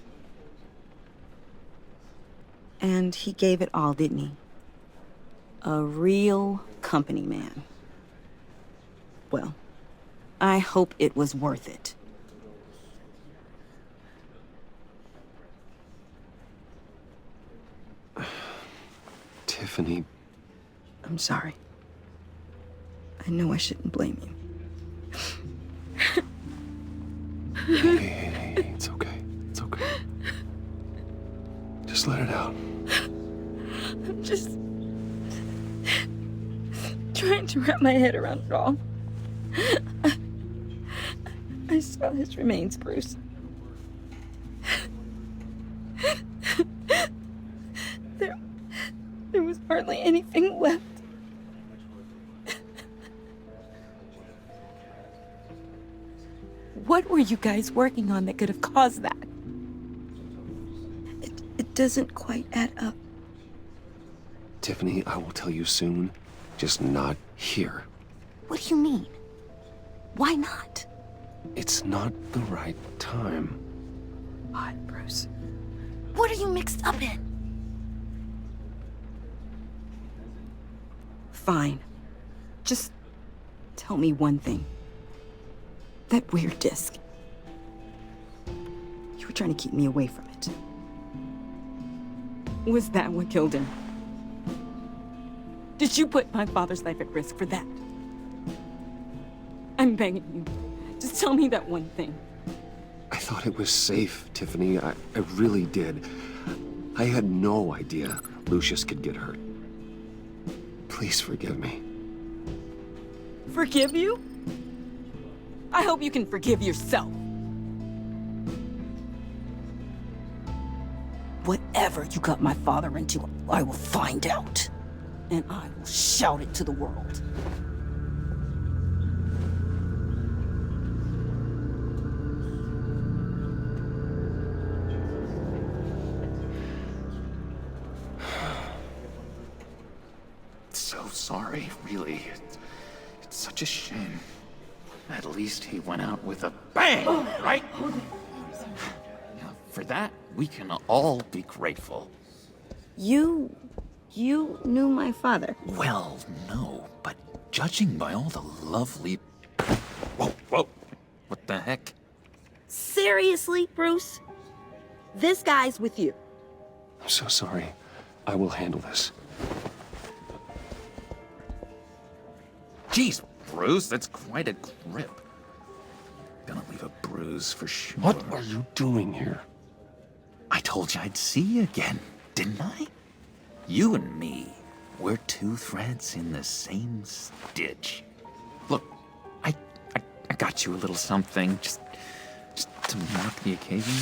And he gave it all, didn't he? A real company man. Well, I hope it was worth it. Tiffany. I'm sorry. I know I shouldn't blame you. Hey, it's okay. It's okay. Just let it out. I'm just trying to wrap my head around it all. I saw his remains, Bruce. There was hardly anything left. What were you guys working on that could have caused that? It doesn't quite add up. Tiffany, I will tell you soon. Just not here. What do you mean? Why not? It's not the right time. Odd, Bruce. What are you mixed up in? Fine. Just tell me one thing. That weird disc. You were trying to keep me away from it. Was that what killed him? Did you put my father's life at risk for that? I'm begging you. Just tell me that one thing. I thought it was safe, Tiffany. I really did. I had no idea Lucius could get hurt. Please forgive me. Forgive you? I hope you can forgive yourself. Whatever you got my father into, I will find out. And I will shout it to the world. So sorry, really. It's such a shame. At least he went out with a bang, right? For that, we can all be grateful. You knew my father. Well, no, but judging by all the lovely... Whoa. What the heck? Seriously, Bruce? This guy's with you. I'm so sorry. I will handle this. Jeez, Bruce, that's quite a grip. Gonna leave a bruise for sure. What are you doing here? I told you I'd see you again, didn't I? You and me, we're two threads in the same stitch. Look, I got you a little something, just to mark the occasion.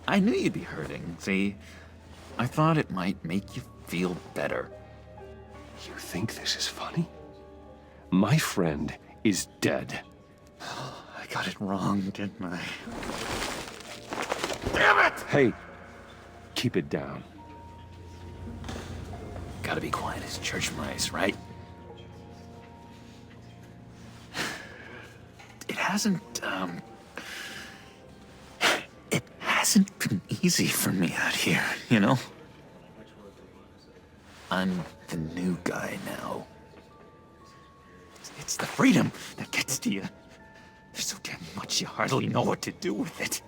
I knew you'd be hurting, see? I thought it might make you feel better. You think this is funny? My friend is dead. I got it wrong, didn't I? Damn it! Hey, keep it down. Gotta be quiet as church mice, right? It hasn't been easy for me out here, you know? I'm the new guy now. It's the freedom that gets to you. There's so damn much you hardly know what to do with it.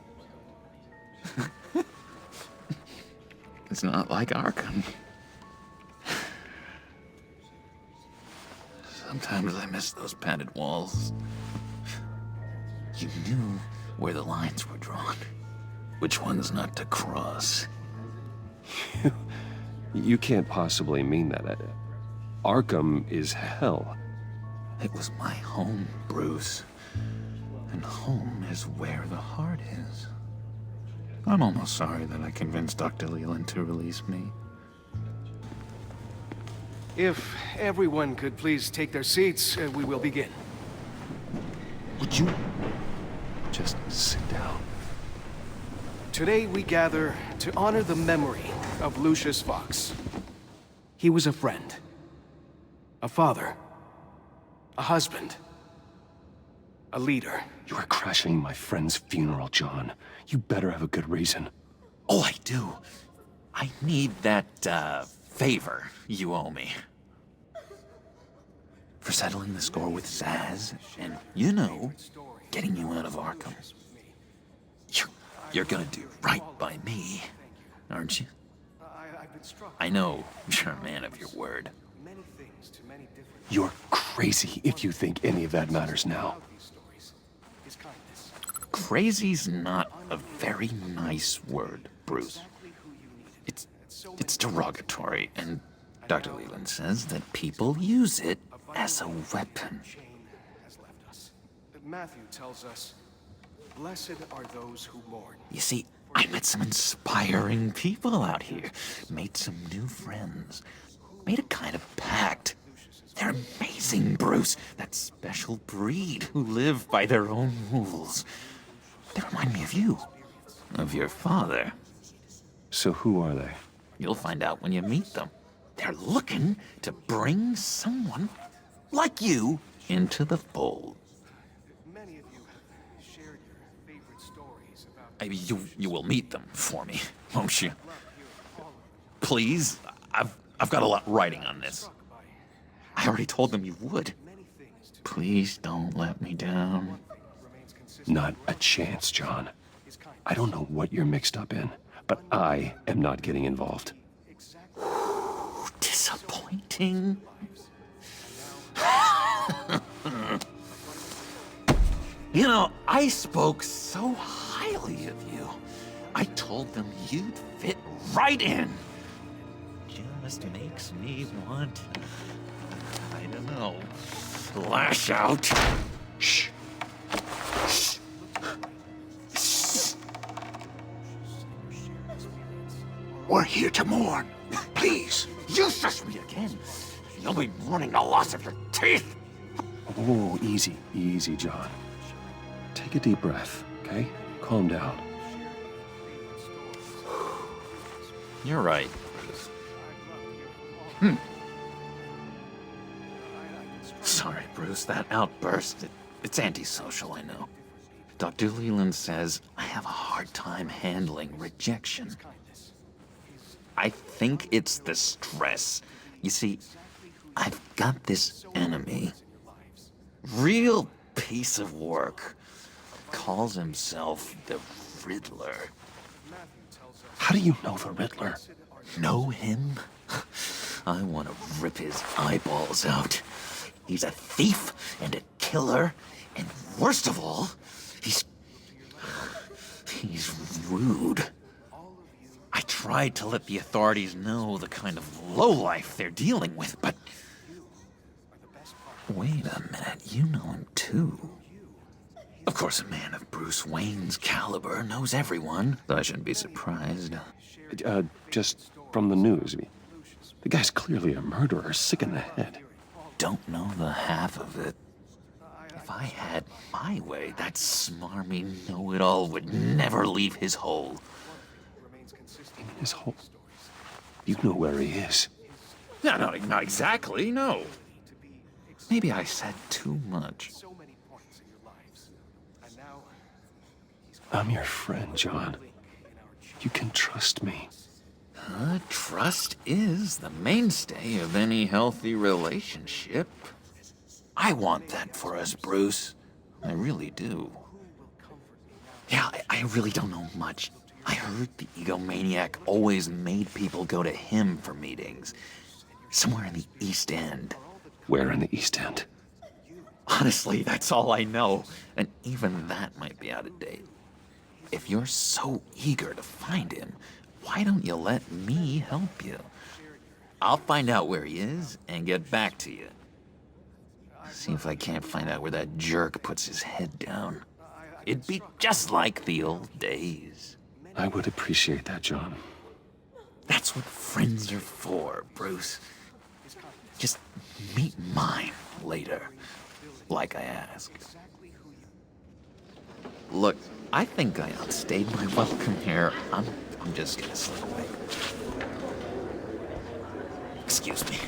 It's not like Arkham. Sometimes I miss those padded walls. You knew where the lines were drawn. Which ones not to cross. You can't possibly mean that. Arkham is hell. It was my home, Bruce. And home is where the heart is. I'm almost sorry that I convinced Dr. Leland to release me. If everyone could please take their seats, we will begin. Would you just sit down? Today we gather to honor the memory of Lucius Fox. He was a friend, a father, a husband, a leader. You are crashing my friend's funeral, John. You better have a good reason. Oh, I do. I need that, favor you owe me. For settling the score with Zaz, and, you know, getting you out of Arkham. You're gonna do right by me, aren't you? I know you're a man of your word. You're crazy if you think any of that matters now. Crazy's not a very nice word, Bruce. It's derogatory, and Dr. Leland says that people use it as a weapon. Matthew tells us, blessed are those who mourn. You see, I met some inspiring people out here. Made some new friends. Made a kind of pact. They're amazing, Bruce. That special breed who live by their own rules. They remind me of you. Of your father. So who are they? You'll find out when you meet them. They're looking to bring someone like you into the fold. Many of you have shared your favorite stories about... You will meet them for me, won't you? Please, I've got a lot riding on this. I already told them you would. Please don't let me down. Not a chance, John. I don't know what you're mixed up in, but I am not getting involved. Disappointing. You know, I spoke so highly of you. I told them you'd fit right in. Just makes me want, I don't know, lash out. Shh. Shh. Shh. We're here to mourn. Please, you shush me again. You'll be mourning the loss of your teeth. Oh, easy, easy, John. Take a deep breath, okay? Calm down. You're right, Bruce. Sorry, Bruce, that outburst, it's antisocial, I know. Dr. Leland says I have a hard time handling rejection. I think it's the stress. You see, I've got this enemy. Real piece of work. Calls himself the Riddler. How do you know the Riddler? Know him? I want to rip his eyeballs out. He's a thief and a killer, and worst of all, he's rude. I tried to let the authorities know the kind of lowlife they're dealing with, but... Wait a minute, you know him too. Of course, a man of Bruce Wayne's caliber knows everyone, though I shouldn't be surprised. Just from the news. The guy's clearly a murderer, sick in the head. Don't know the half of it. If I had my way, that smarmy know-it-all would never leave his hole. His hole? You know where he is. No, not exactly, no. Maybe I said too much. I'm your friend, John. You can trust me. Trust is the mainstay of any healthy relationship. I want that for us, Bruce. I really do. Yeah, I really don't know much. I heard the egomaniac always made people go to him for meetings. Somewhere in the East End. Where in the East End? Honestly, that's all I know. And even that might be out of date. If you're so eager to find him, why don't you let me help you? I'll find out where he is and get back to you. See if I can't find out where that jerk puts his head down. It'd be just like the old days. I would appreciate that, John. That's what friends are for, Bruce. Just meet mine later, like I asked. Look, I think I outstayed my welcome here. I'm just gonna slip away. Excuse me.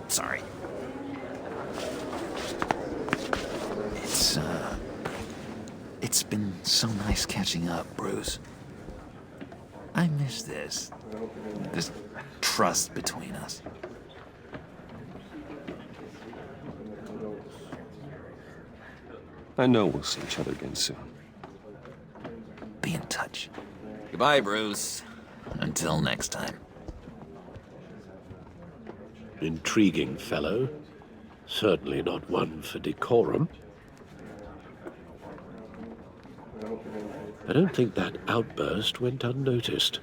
Sorry. It's been so nice catching up, Bruce. I miss this trust between us. I know we'll see each other again soon. Be in touch. Goodbye, Bruce. Until next time. Intriguing fellow. Certainly not one for decorum. I don't think that outburst went unnoticed.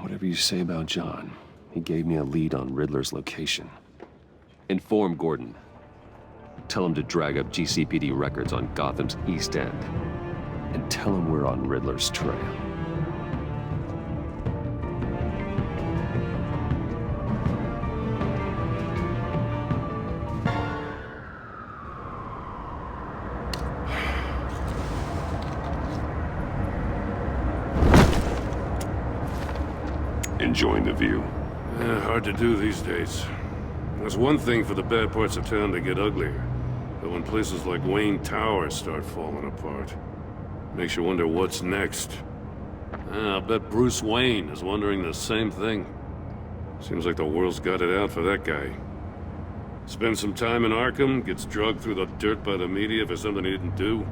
Whatever you say about John, he gave me a lead on Riddler's location. Inform Gordon. Tell him to drag up GCPD records on Gotham's East End. And tell him we're on Riddler's trail. Enjoying the view. Hard to do these days. There's one thing for the bad parts of town to get uglier. But when places like Wayne Tower start falling apart, makes you wonder what's next. I'll bet Bruce Wayne is wondering the same thing. Seems like the world's got it out for that guy. Spends some time in Arkham, gets drugged through the dirt by the media for something he didn't do.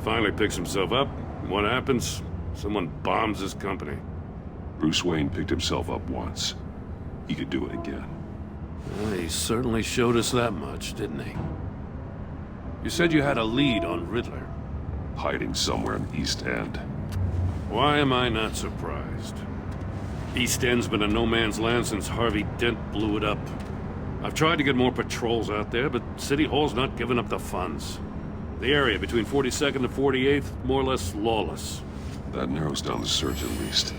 Finally picks himself up, and what happens? Someone bombs his company. Bruce Wayne picked himself up once. He could do it again. Well, he certainly showed us that much, didn't he? You said you had a lead on Riddler. Hiding somewhere in East End. Why am I not surprised? East End's been a no-man's land since Harvey Dent blew it up. I've tried to get more patrols out there, but City Hall's not giving up the funds. The area between 42nd and 48th, more or less lawless. That narrows down the search at least.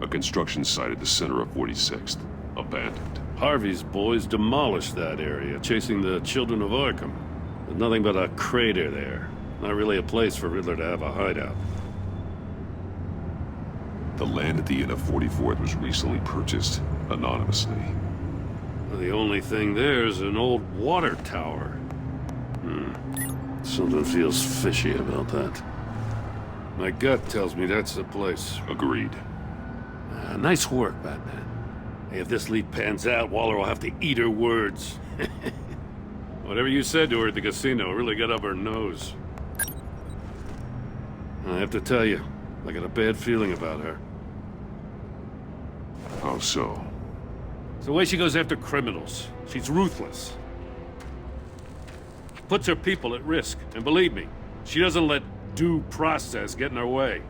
A construction site at the center of 46th. Abandoned. Harvey's boys demolished that area, chasing the children of Arkham. There's nothing but a crater there. Not really a place for Riddler to have a hideout. The land at the end of 44th was recently purchased, anonymously. Well, the only thing there is an old water tower. Something feels fishy about that. My gut tells me that's the place. Agreed. Nice work, Batman. Hey, if this lead pans out, Waller will have to eat her words. Whatever you said to her at the casino really got up her nose. I have to tell you, I got a bad feeling about her. How so? It's the way she goes after criminals. She's ruthless. Puts her people at risk, and believe me, she doesn't let due process get in her way.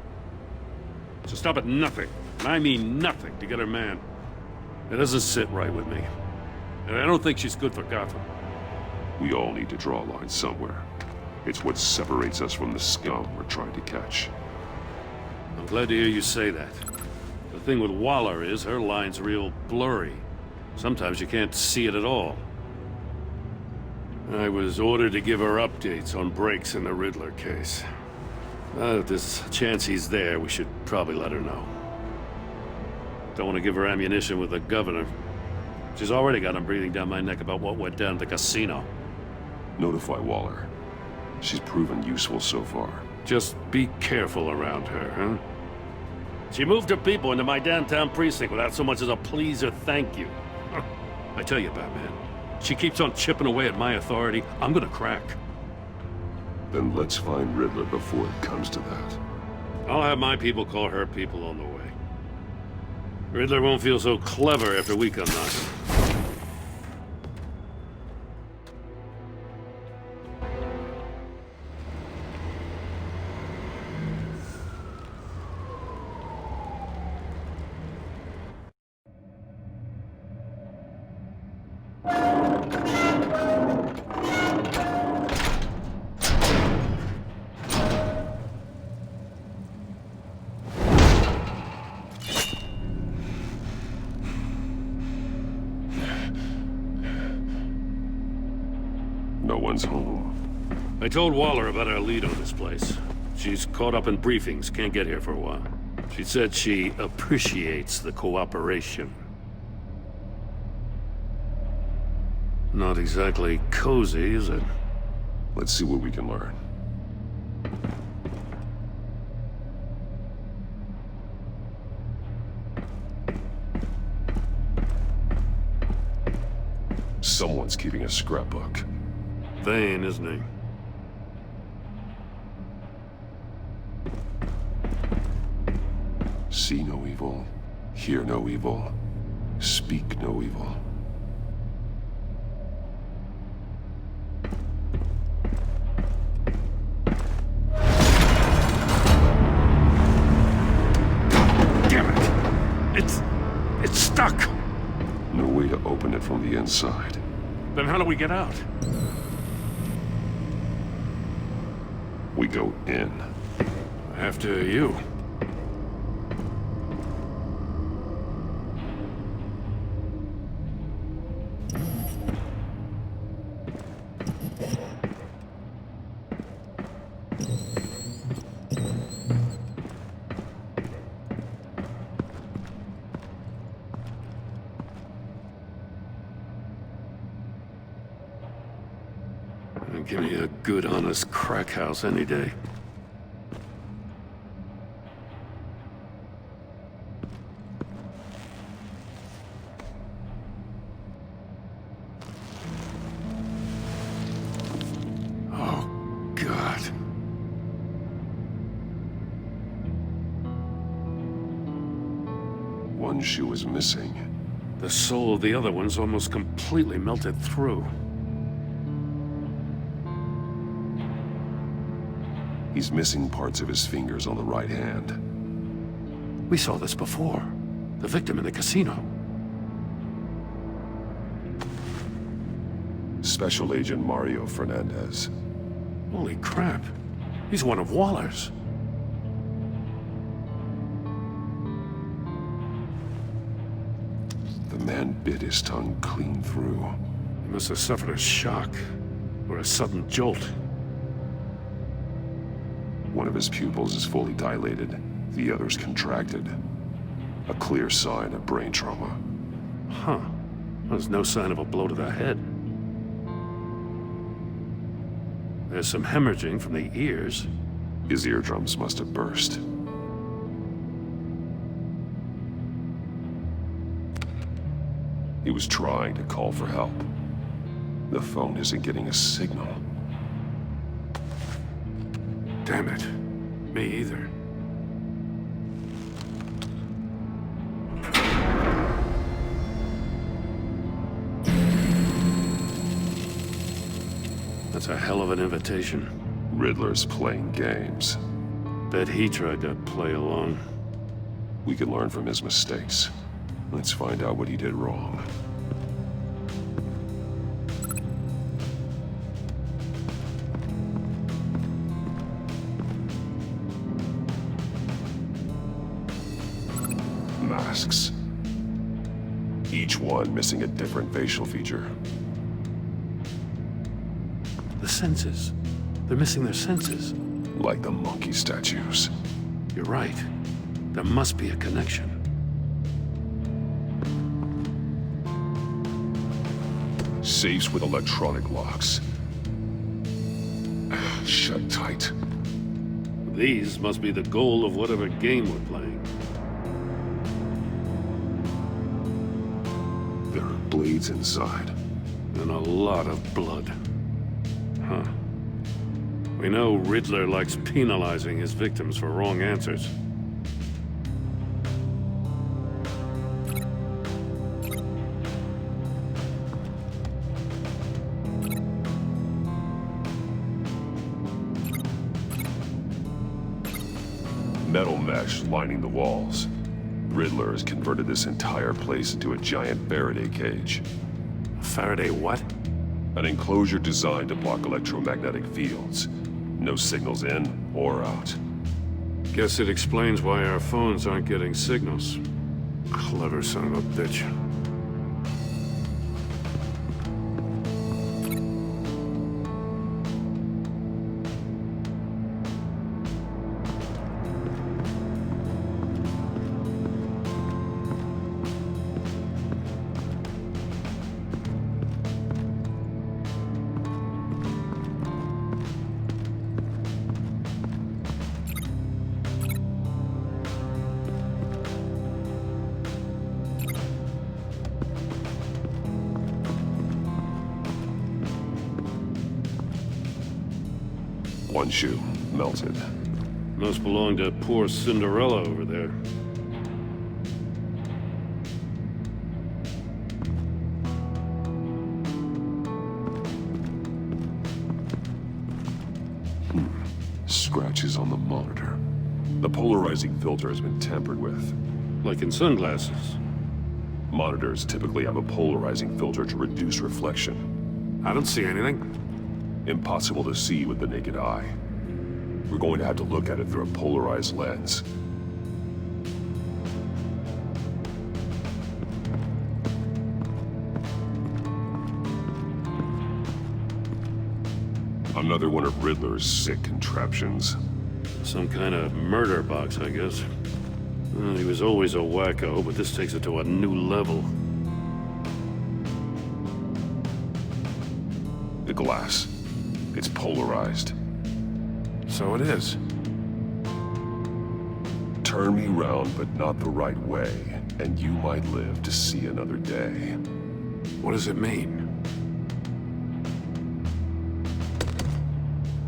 She'll stop at nothing, and I mean nothing, to get her man. It doesn't sit right with me. And I don't think she's good for Gotham. We all need to draw a line somewhere. It's what separates us from the scum we're trying to catch. I'm glad to hear you say that. The thing with Waller is her line's real blurry. Sometimes you can't see it at all. I was ordered to give her updates on breaks in the Riddler case. If there's a chance he's there, we should probably let her know. Don't want to give her ammunition with the governor. She's already got him breathing down my neck about what went down at the casino. Notify Waller. She's proven useful so far. Just be careful around her, huh? She moved her people into my downtown precinct without so much as a please or thank you. I tell you, Batman, she keeps on chipping away at my authority, I'm gonna crack. Then let's find Riddler before it comes to that. I'll have my people call her people on the way. Riddler won't feel so clever after we come knocking. everyone's home. I told Waller about our lead on this place. She's caught up in briefings, can't get here for a while. She said she appreciates the cooperation. Not exactly cozy, is it? Let's see what we can learn. Someone's keeping a scrapbook. Vain, isn't he? See no evil, hear no evil, speak no evil. Damn it! It's stuck! No way to open it from the inside. Then how do we get out? We go in. After you. Give me a good, honest crack house any day. Oh, God. One shoe is missing. The soul of the other one's almost completely melted through. He's missing parts of his fingers on the right hand. We saw this before. The victim in the casino. Special Agent Mario Fernandez. Holy crap. He's one of Waller's. The man bit his tongue clean through. He must have suffered a shock, or a sudden jolt. One of his pupils is fully dilated, the other's contracted. A clear sign of brain trauma. Huh. There's no sign of a blow to the head. There's some hemorrhaging from the ears. His eardrums must have burst. He was trying to call for help. The phone isn't getting a signal. Damn it. Me either. That's a hell of an invitation. Riddler's playing games. Bet he tried to play along. We can learn from his mistakes. Let's find out what he did wrong. Masks. Each one missing a different facial feature. The senses. They're missing their senses. Like the monkey statues. You're right. There must be a connection. Safes with electronic locks. Shut tight. These must be the goal of whatever game we're playing. There are blades inside. And a lot of blood. Huh. We know Riddler likes penalizing his victims for wrong answers. Metal mesh lining the walls. Riddler has converted this entire place into a giant Faraday cage. Faraday what? An enclosure designed to block electromagnetic fields. No signals in or out. Guess it explains why our phones aren't getting signals. Clever son of a bitch. One shoe, melted. Must belong to poor Cinderella over there. Scratches on the monitor. The polarizing filter has been tampered with. Like in sunglasses. Monitors typically have a polarizing filter to reduce reflection. I don't see anything. Impossible to see with the naked eye. We're going to have to look at it through a polarized lens. Another one of Riddler's sick contraptions. Some kind of murder box, I guess. Well, he was always a wacko, but this takes it to a new level. The glass. It's polarized. So it is. Turn me round, but not the right way, and you might live to see another day. What does it mean?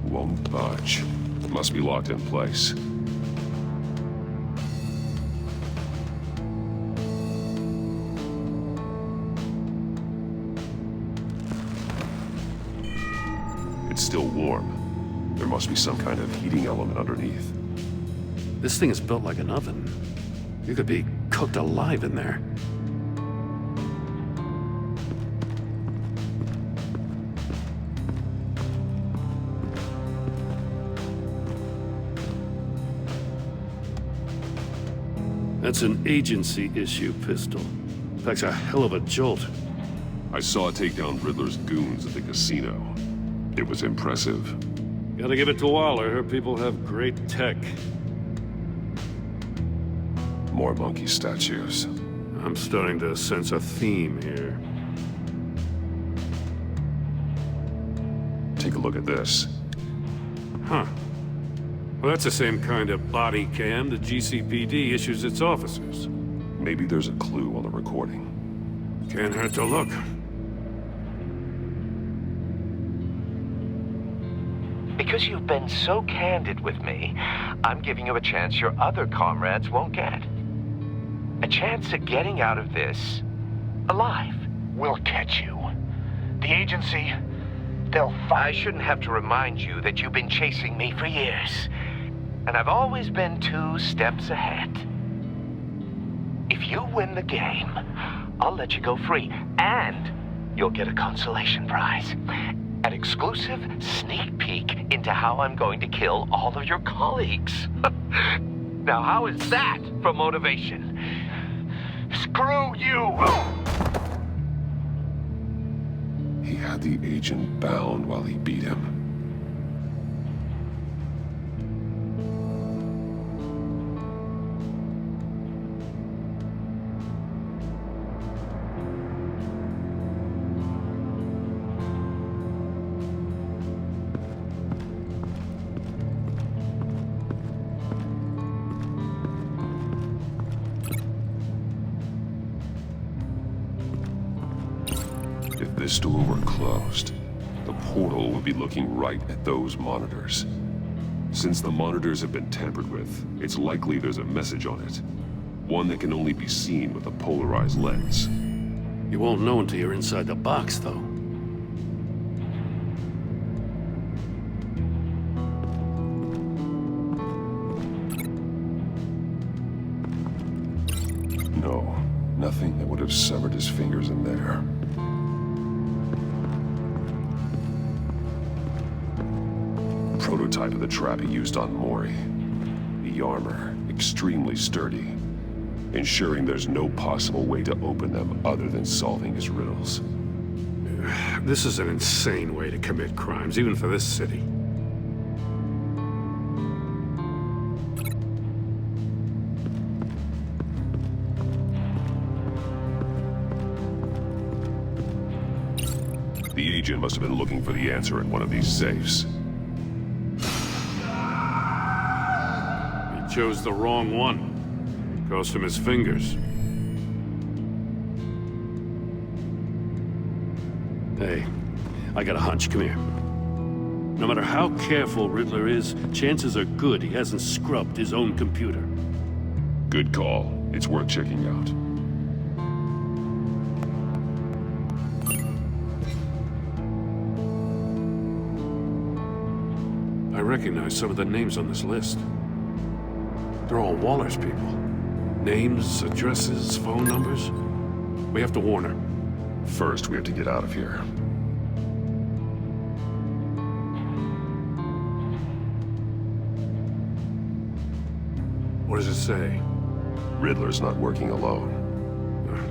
Won't budge. Must be locked in place. It's still warm. There must be some kind of heating element underneath. This thing is built like an oven. You could be cooked alive in there. That's an agency issue pistol. Packs a hell of a jolt. I saw it take down Riddler's goons at the casino. It was impressive. Gotta give it to Waller. Her people have great tech. More monkey statues. I'm starting to sense a theme here. Take a look at this. Huh. Well, that's the same kind of body cam the GCPD issues its officers. Maybe there's a clue on the recording. Can't hurt to look. Because you've been so candid with me, I'm giving you a chance your other comrades won't get. A chance at getting out of this alive. We'll catch you. The agency, they'll find... I shouldn't have to remind you that you've been chasing me for years. And I've always been 2 steps ahead. If you win the game, I'll let you go free. And you'll get a consolation prize. An exclusive sneak peek into how I'm going to kill all of your colleagues. Now, how is that for motivation? Screw you! He had the agent bound while he beat him. If this door were closed, the portal would be looking right at those monitors. Since the monitors have been tampered with, it's likely there's a message on it. One that can only be seen with a polarized lens. You won't know until you're inside the box, though. No, nothing that would have severed his fingers in there. Prototype of the trap he used on Mori. The armor, extremely sturdy, ensuring there's no possible way to open them other than solving his riddles. This is an insane way to commit crimes, even for this city. The agent must have been looking for the answer in one of these safes. Chose the wrong one. Cost him his fingers. Hey, I got a hunch. Come here. No matter how careful Riddler is, chances are good he hasn't scrubbed his own computer. Good call. It's worth checking out. I recognize some of the names on this list. They're all Waller's people. Names, addresses, phone numbers. We have to warn her. First, we have to get out of here. What does it say? Riddler's not working alone.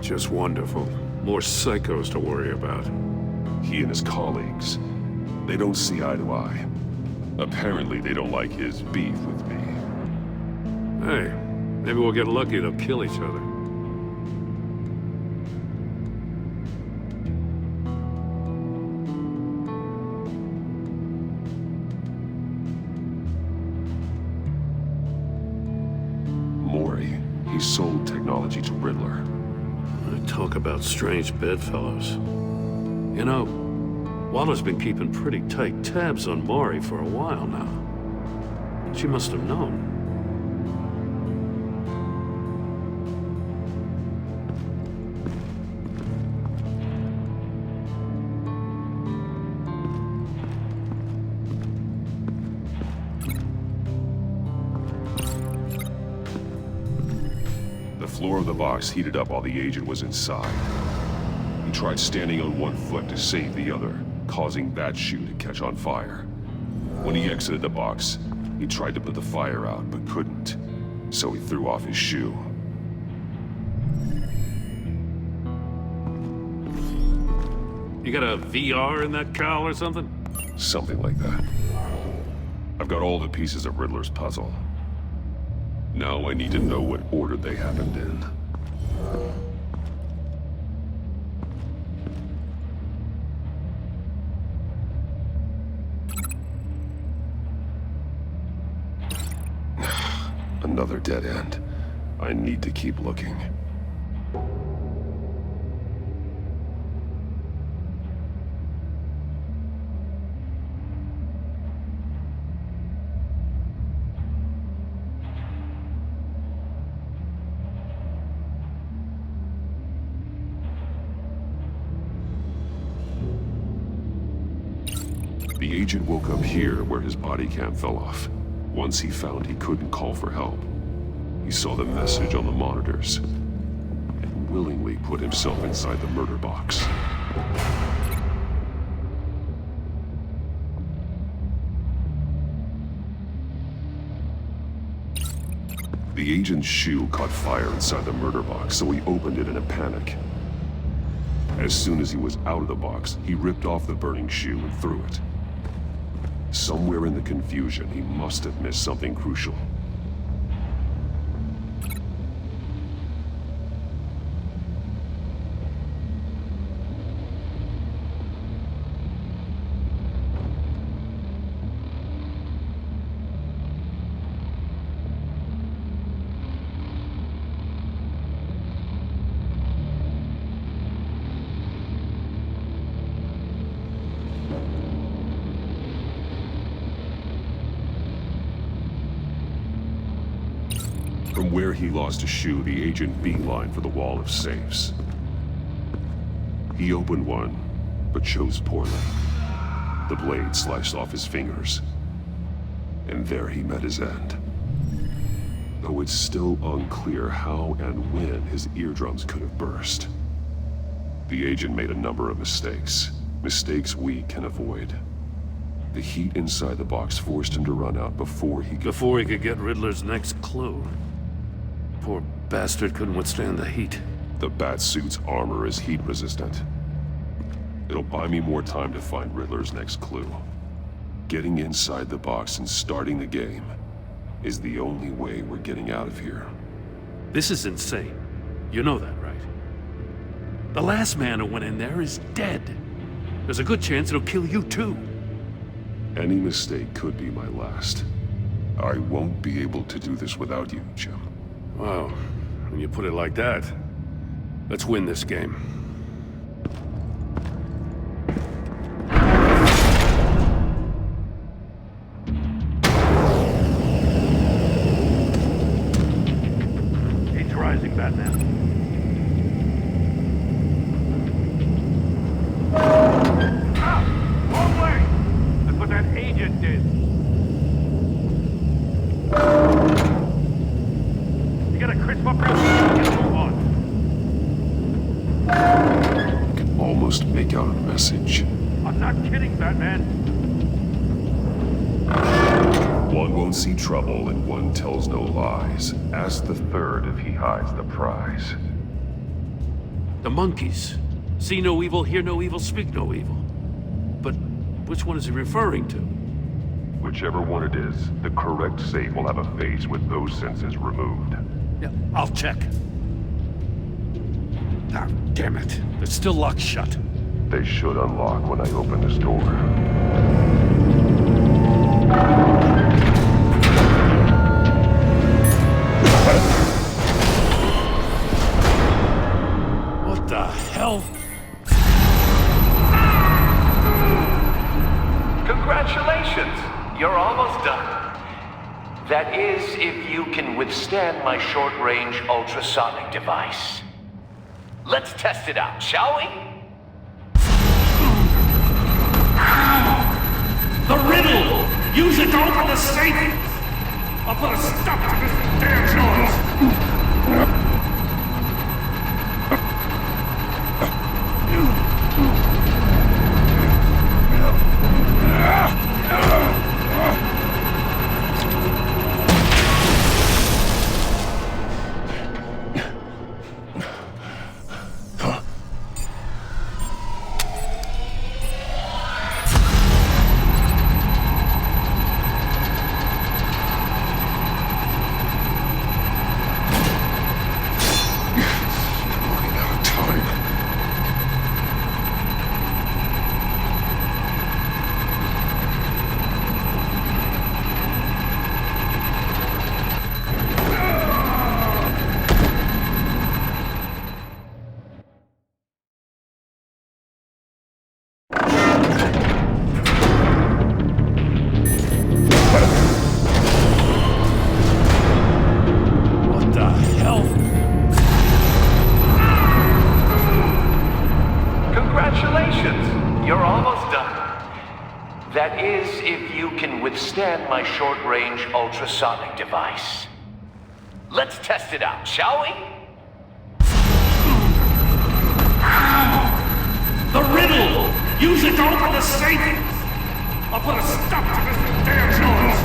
Just wonderful. More psychos to worry about. He and his colleagues, they don't see eye to eye. Apparently, they don't like his beef with me. Hey, maybe we'll get lucky to kill each other. He sold technology to Riddler. Talk about strange bedfellows. You know, Waller's been keeping pretty tight tabs on Maury for a while now. She must have known. The floor of the box heated up while the agent was inside. He tried standing on one foot to save the other, causing that shoe to catch on fire. When he exited the box, he tried to put the fire out, but couldn't, so he threw off his shoe. You got a VR in that cowl or something? Something like that. I've got all the pieces of Riddler's puzzle. Now I need to know what order they happened in. Another dead end. I need to keep looking. The agent woke up here where his body cam fell off. Once he found he couldn't call for help, he saw the message on the monitors and willingly put himself inside the murder box. The agent's shoe caught fire inside the murder box, so he opened it in a panic. As soon as he was out of the box, he ripped off the burning shoe and threw it. Somewhere in the confusion, he must have missed something crucial. From where he lost a shoe, the agent beelined for the wall of safes. He opened one, but chose poorly. The blade sliced off his fingers. And there he met his end. Though it's still unclear how and when his eardrums could have burst. The agent made a number of mistakes. Mistakes we can avoid. The heat inside the box forced him to run out before he could get Riddler's next clue. Poor bastard couldn't withstand the heat. The Batsuit's armor is heat resistant. It'll buy me more time to find Riddler's next clue. Getting inside the box and starting the game is the only way we're getting out of here. This is insane. You know that, right? The last man who went in there is dead. There's a good chance it'll kill you too. Any mistake could be my last. I won't be able to do this without you, Jim. Wow, when you put it like that, let's win this game. Batman. Wrong way! That's what that agent did. You got a crisp up here? Get a move on. I can almost make out a message. I'm not kidding, Batman. One won't see trouble and one tells no lies. Ask the third if he hides the prize. The monkeys. See no evil, hear no evil, speak no evil. But which one is he referring to? Whichever one it is, the correct save will have a face with those senses removed. Yeah, I'll check. Ah, damn it. It's still locked shut. They should unlock when I open this door. What the hell? Congratulations! You're almost done. That is, if you can withstand my short-range ultrasonic device. Let's test it out, shall we? The riddle! Use it to open the safe! I'll put a stop to this damn noise! That is, if you can withstand my short-range ultrasonic device. Let's test it out, shall we? The riddle! Use it to open the safe! I'll put a stop to this damn noise!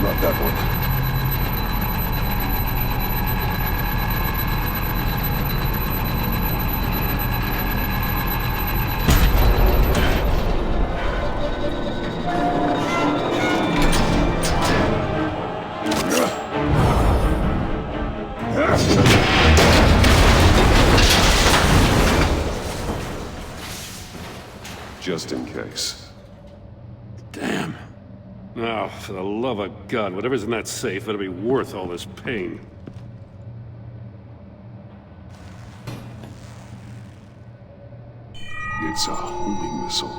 Not that one. Just in case. Damn. Now, for the love of God, whatever's in that safe better be worth all this pain. It's a homing missile.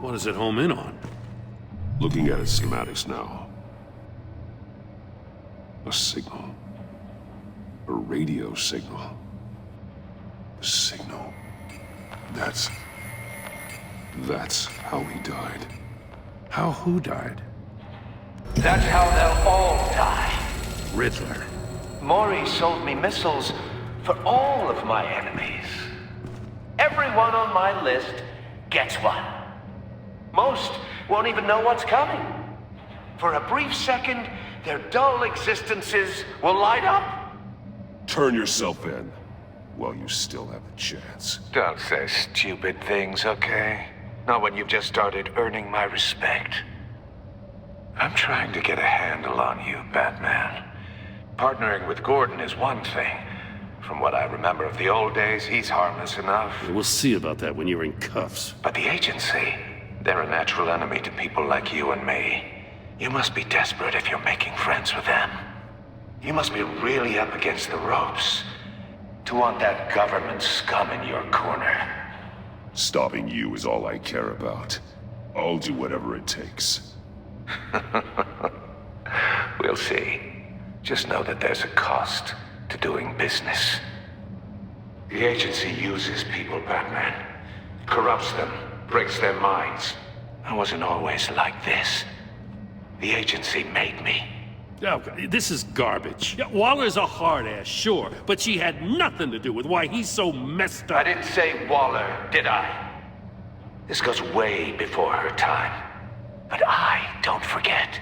What does it home in on? Looking at its schematics now. A signal. A radio signal. A signal. That's how he died. How who died? That's how they'll all die. Riddler. Maury sold me missiles for all of my enemies. Everyone on my list gets one. Most won't even know what's coming. For a brief second, their dull existences will light up. Turn yourself in while you still have a chance. Don't say stupid things, okay? Not when you've just started earning my respect. I'm trying to get a handle on you, Batman. Partnering with Gordon is one thing. From what I remember of the old days, he's harmless enough. We'll see about that when you're in cuffs. But the agency, they're a natural enemy to people like you and me. You must be desperate if you're making friends with them. You must be really up against the ropes to want that government scum in your corner. Stopping you is all I care about. I'll do whatever it takes. We'll see. Just know that there's a cost to doing business. The agency uses people, Batman. Corrupts them, breaks their minds. I wasn't always like this. The agency made me. Oh, this is garbage. Yeah, Waller's a hard ass, sure, but she had nothing to do with why he's so messed up. I didn't say Waller, did I? This goes way before her time. But I don't forget.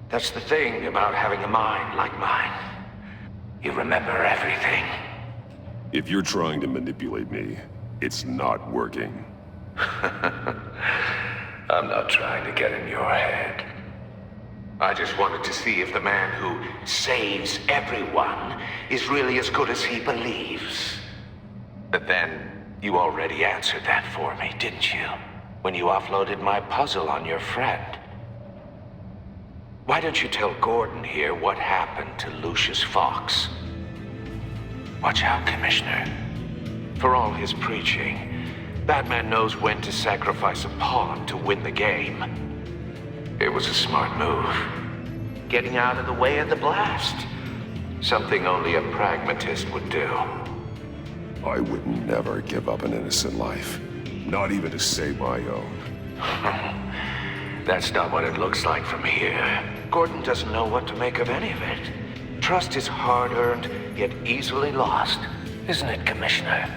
That's the thing about having a mind like mine. You remember everything. If you're trying to manipulate me, it's not working. I'm not trying to get in your head. I just wanted to see if the man who saves everyone is really as good as he believes. But then, you already answered that for me, didn't you? When you offloaded my puzzle on your friend. Why don't you tell Gordon here what happened to Lucius Fox? Watch out, Commissioner. For all his preaching, Batman knows when to sacrifice a pawn to win the game. It was a smart move. Getting out of the way of the blast. Something only a pragmatist would do. I would never give up an innocent life. Not even to save my own. That's not what it looks like from here. Gordon doesn't know what to make of any of it. Trust is hard-earned, yet easily lost. Isn't it, Commissioner?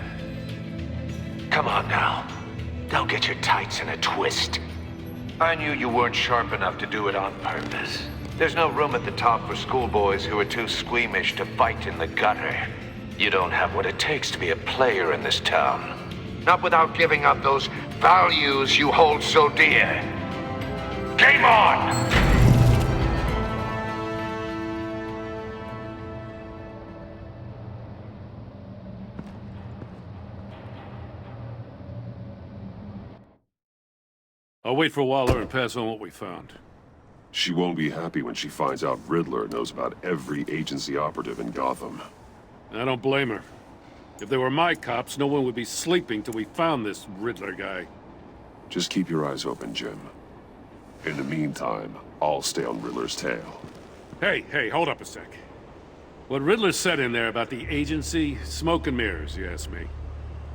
Come on now. Don't get your tights in a twist. I knew you weren't sharp enough to do it on purpose. There's no room at the top for schoolboys who are too squeamish to fight in the gutter. You don't have what it takes to be a player in this town. Not without giving up those values you hold so dear. Game on! I'll wait for Waller and pass on what we found. She won't be happy when she finds out Riddler knows about every agency operative in Gotham. I don't blame her. If they were my cops, no one would be sleeping till we found this Riddler guy. Just keep your eyes open, Jim. In the meantime, I'll stay on Riddler's tail. Hey, hold up a sec. What Riddler said in there about the agency, smoke and mirrors, you ask me.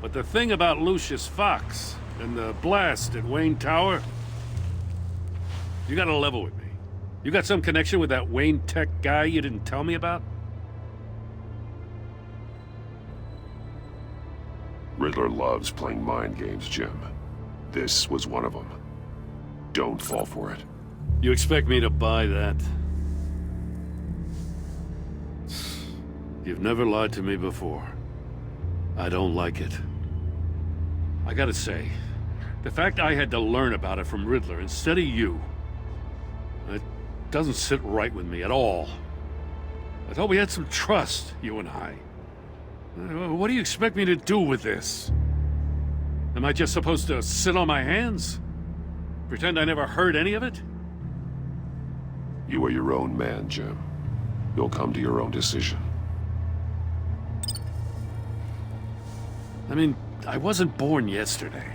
But the thing about Lucius Fox and the blast at Wayne Tower, you gotta level with me. You got some connection with that Wayne Tech guy you didn't tell me about? Riddler loves playing mind games, Jim. This was one of them. Don't fall for it. You expect me to buy that? You've never lied to me before. I don't like it. I gotta say, the fact I had to learn about it from Riddler instead of you, it doesn't sit right with me at all. I thought we had some trust, you and I. What do you expect me to do with this? Am I just supposed to sit on my hands? Pretend I never heard any of it? You are your own man, Jim. You'll come to your own decision. I mean, I wasn't born yesterday.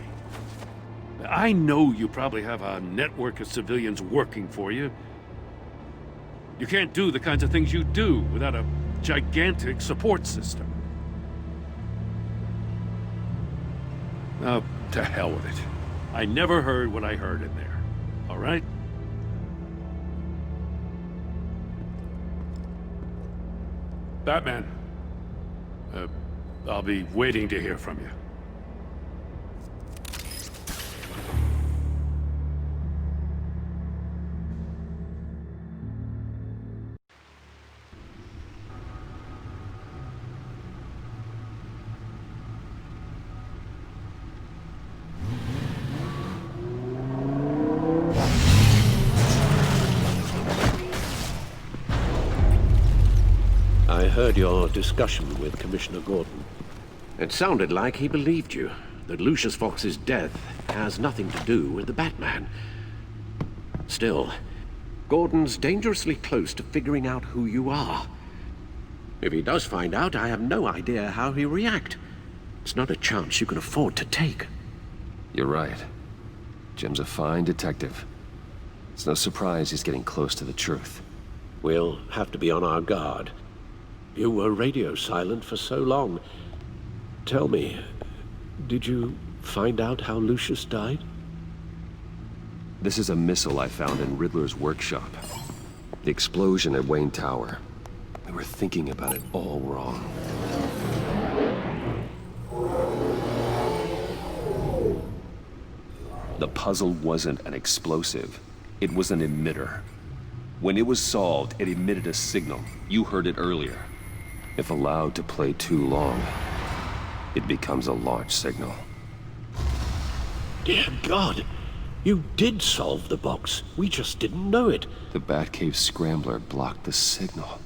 I know you probably have a network of civilians working for you. You can't do the kinds of things you do without a gigantic support system. Oh, to hell with it. I never heard what I heard in there. All right? Batman. I'll be waiting to hear from you. I heard your discussion with Commissioner Gordon. It sounded like he believed you, that Lucius Fox's death has nothing to do with the Batman. Still, Gordon's dangerously close to figuring out who you are. If he does find out, I have no idea how he'll react. It's not a chance you can afford to take. You're right. Jim's a fine detective. It's no surprise he's getting close to the truth. We'll have to be on our guard. You were radio silent for so long. Tell me, did you find out how Lucius died? This is a missile I found in Riddler's workshop. The explosion at Wayne Tower. We were thinking about it all wrong. The puzzle wasn't an explosive. It was an emitter. When it was solved, it emitted a signal. You heard it earlier. If allowed to play too long, it becomes a launch signal. Dear God! You did solve the box. We just didn't know it. The Batcave scrambler blocked the signal.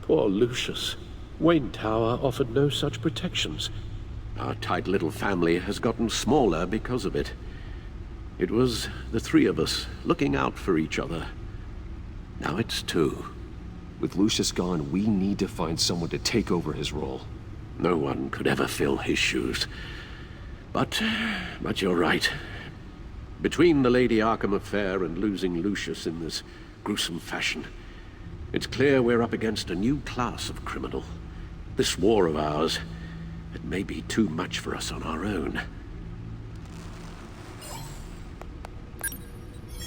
Poor Lucius. Wayne Tower offered no such protections. Our tight little family has gotten smaller because of it. It was the three of us looking out for each other. Now it's two. With Lucius gone, we need to find someone to take over his role. No one could ever fill his shoes. But you're right. Between the Lady Arkham affair and losing Lucius in this gruesome fashion, it's clear we're up against a new class of criminal. This war of ours, it may be too much for us on our own.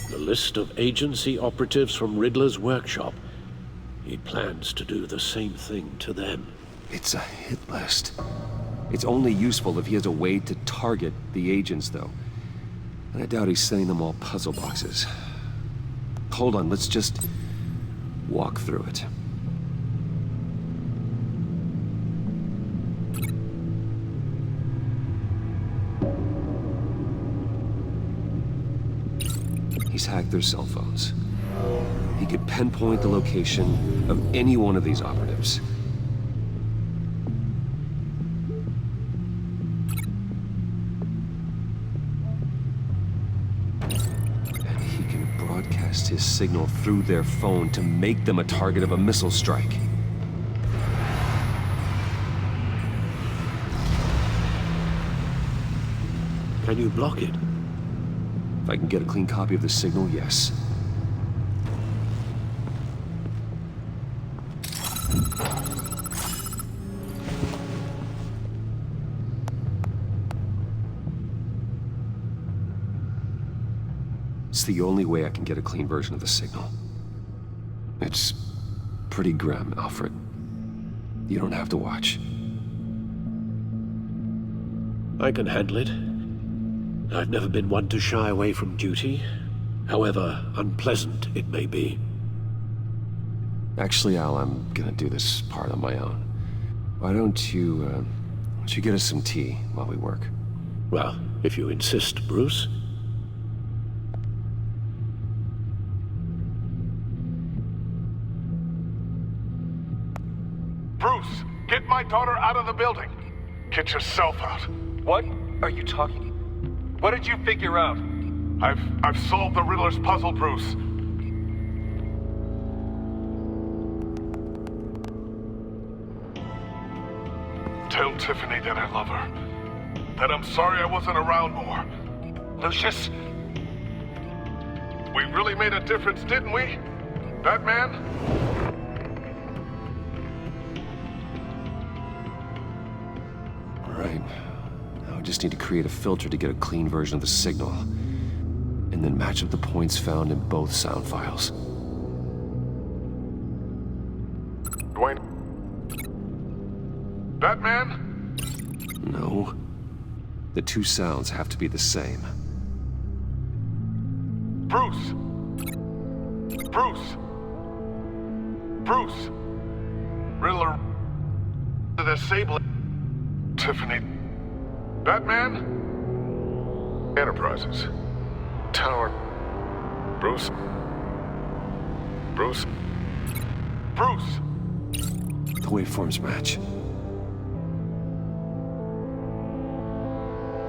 The list of agency operatives from Riddler's workshop. He plans to do the same thing to them. It's a hit list. It's only useful if he has a way to target the agents, though. And I doubt he's sending them all puzzle boxes. Hold on, let's just walk through it. He's hacked their cell phones. He could pinpoint the location of any one of these operatives. And he can broadcast his signal through their phone to make them a target of a missile strike. Can you block it? If I can get a clean copy of the signal, yes. It's the only way I can get a clean version of the signal. It's pretty grim, Alfred. You don't have to watch. I can handle it. I've never been one to shy away from duty, however unpleasant it may be. Actually, Al, I'm gonna do this part on my own. Why don't you get us some tea while we work? Well, if you insist, Bruce. Bruce, get my daughter out of the building. Get yourself out. What are you talking? What did you figure out? I've solved the Riddler's puzzle, Bruce. Tell Tiffany that I love her. That I'm sorry I wasn't around more. Lucius? We really made a difference, didn't we? Batman? All right. Now I just need to create a filter to get a clean version of the signal. And then match up the points found in both sound files. Dwayne? Batman? No. The two sounds have to be the same. Bruce! Bruce! Bruce! Riddler... The disable... Tiffany... Batman? Enterprises. Tower... Bruce? Bruce? Bruce! The waveforms match.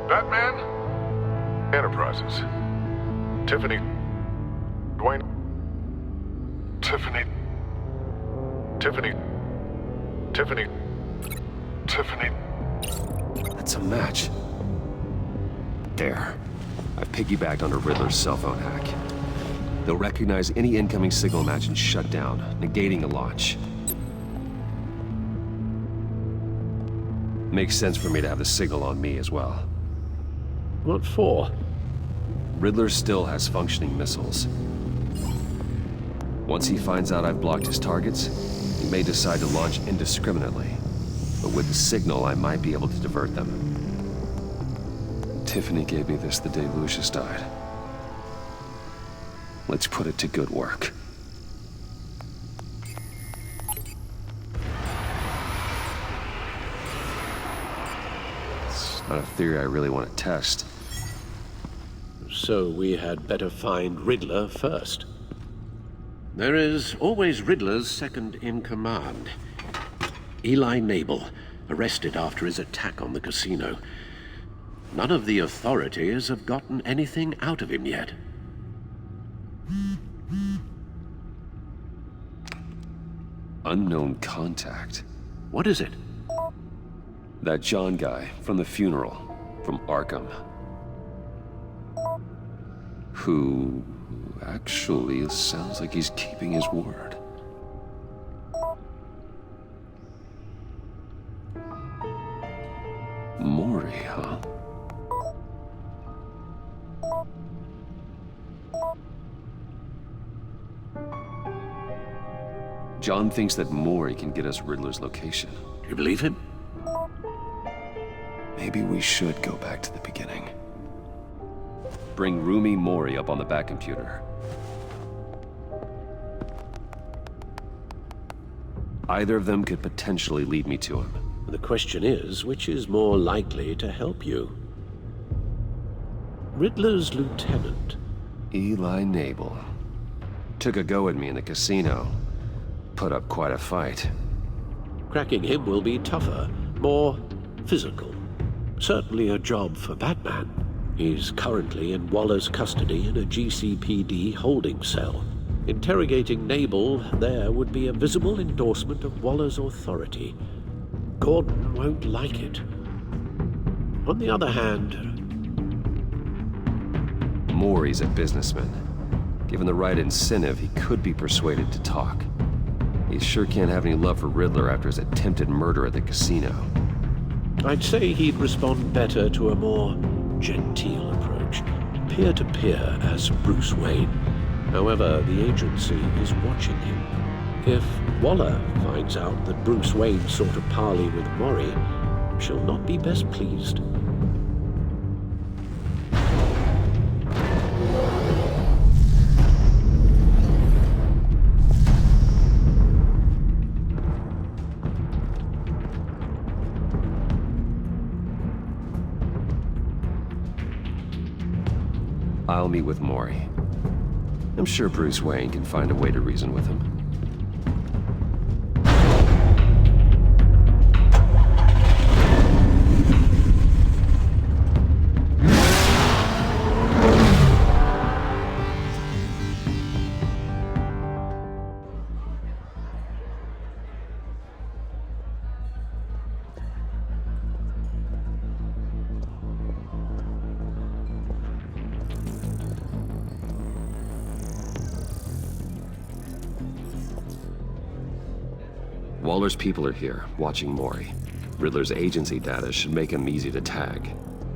Batman? Enterprises. Tiffany. Dwayne. Tiffany. Tiffany. Tiffany. Tiffany. That's a match. There. I've piggybacked onto Riddler's cell phone hack. They'll recognize any incoming signal match and shut down, negating a launch. Makes sense for me to have the signal on me as well. What for? Riddler still has functioning missiles. Once he finds out I've blocked his targets, he may decide to launch indiscriminately. But with the signal, I might be able to divert them. Tiffany gave me this the day Lucius died. Let's put it to good work. It's not a theory I really want to test. So we had better find Riddler first. There is always Riddler's second-in-command. Eli Nabel, arrested after his attack on the casino. None of the authorities have gotten anything out of him yet. Unknown contact. What is it? That John guy from the funeral, from Arkham. Who actually sounds like he's keeping his word. Maury, huh? John thinks that Maury can get us Riddler's location. Do you believe him? Maybe we should go back to the beginning. Bring Roomy Maury up on the back computer. Either of them could potentially lead me to him. The question is, which is more likely to help you? Riddler's lieutenant. Eli Nabel. Took a go at me in the casino. Put up quite a fight. Cracking him will be tougher, more physical. Certainly a job for Batman. He's currently in Waller's custody in a GCPD holding cell. Interrogating Nabel there would be a visible endorsement of Waller's authority. Gordon won't like it. On the other hand... Maury's a businessman. Given the right incentive, he could be persuaded to talk. He sure can't have any love for Riddler after his attempted murder at the casino. I'd say he'd respond better to a more genteel approach, peer-to-peer as Bruce Wayne. However, the agency is watching him. If Waller finds out that Bruce Wayne sought a parley with Maury, she'll not be best pleased. I'll meet with Maury. I'm sure Bruce Wayne can find a way to reason with him. Waller's people are here, watching Maury. Riddler's agency data should make him easy to tag.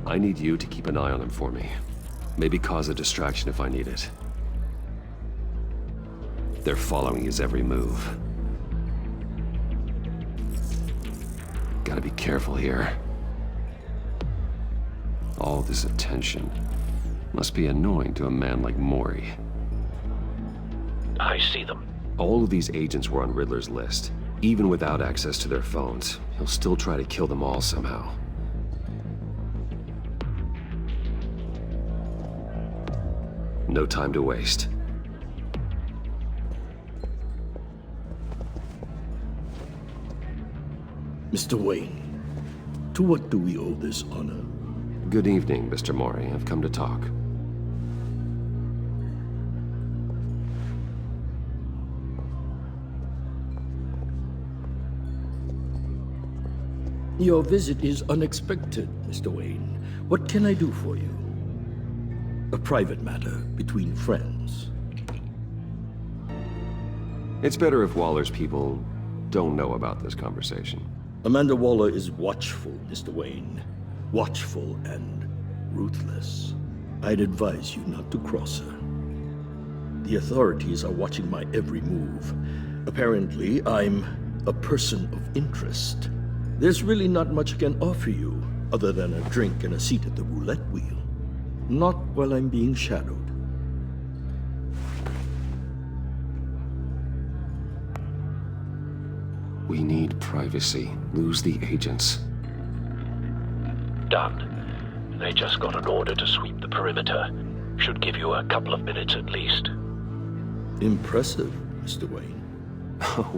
I need you to keep an eye on him for me. Maybe cause a distraction if I need it. They're following his every move. Gotta be careful here. All this attention must be annoying to a man like Maury. I see them. All of these agents were on Riddler's list. Even without access to their phones, he'll still try to kill them all somehow. No time to waste. Mr. Wayne, to what do we owe this honor? Good evening, Mr. Mori. I've come to talk. Your visit is unexpected, Mr. Wayne. What can I do for you? A private matter between friends. It's better if Waller's people don't know about this conversation. Amanda Waller is watchful, Mr. Wayne. Watchful and ruthless. I'd advise you not to cross her. The authorities are watching my every move. Apparently, I'm a person of interest. There's really not much I can offer you, other than a drink and a seat at the roulette wheel. Not while I'm being shadowed. We need privacy. Lose the agents. Done. They just got an order to sweep the perimeter. Should give you a couple of minutes at least. Impressive, Mr. Wayne.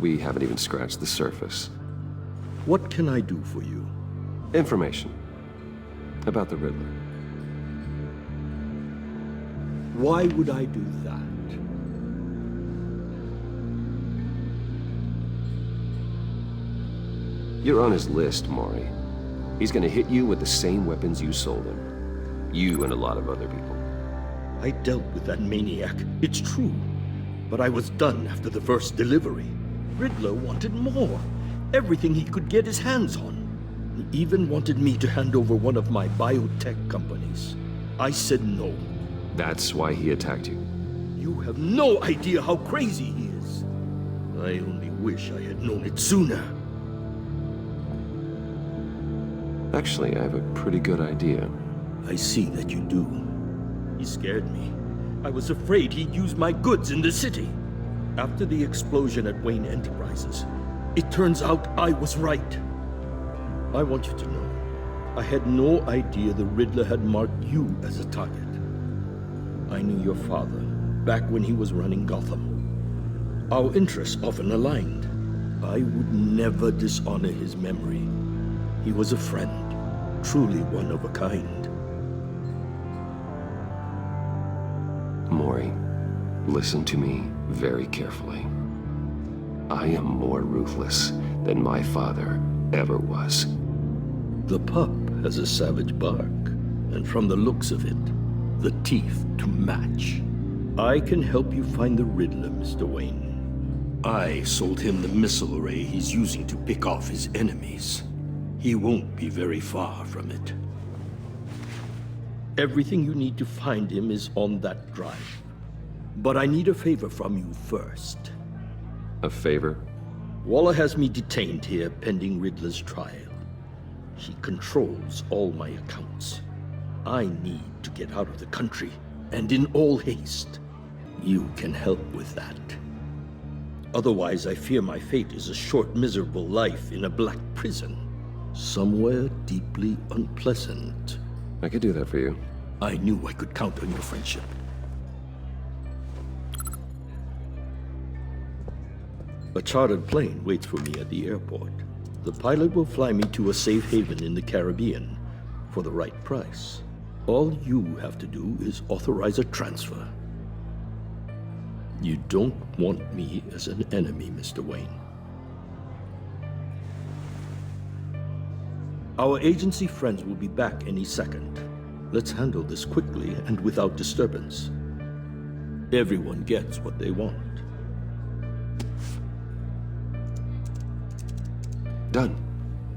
We haven't even scratched the surface. What can I do for you? Information. About the Riddler. Why would I do that? You're on his list, Maury. He's gonna hit you with the same weapons you sold him. You and a lot of other people. I dealt with that maniac, it's true. But I was done after the first delivery. Riddler wanted more. Everything he could get his hands on. He even wanted me to hand over one of my biotech companies. I said no. That's why he attacked you. You have no idea how crazy he is. I only wish I had known it sooner. Actually, I have a pretty good idea. I see that you do. He scared me. I was afraid he'd use my goods in the city. After the explosion at Wayne Enterprises, it turns out I was right. I want you to know, I had no idea the Riddler had marked you as a target. I knew your father back when he was running Gotham. Our interests often aligned. I would never dishonor his memory. He was a friend, truly one of a kind. Maury, listen to me very carefully. I am more ruthless than my father ever was. The pup has a savage bark, and from the looks of it, the teeth to match. I can help you find the Riddler, Mr. Wayne. I sold him the missile array he's using to pick off his enemies. He won't be very far from it. Everything you need to find him is on that drive. But I need a favor from you first. A favor? Waller has me detained here pending Riddler's trial. She controls all my accounts. I need to get out of the country, and in all haste. You can help with that. Otherwise, I fear my fate is a short, miserable life in a black prison. Somewhere deeply unpleasant. I could do that for you. I knew I could count on your friendship. A chartered plane waits for me at the airport. The pilot will fly me to a safe haven in the Caribbean for the right price. All you have to do is authorize a transfer. You don't want me as an enemy, Mr. Wayne. Our agency friends will be back any second. Let's handle this quickly and without disturbance. Everyone gets what they want. Done.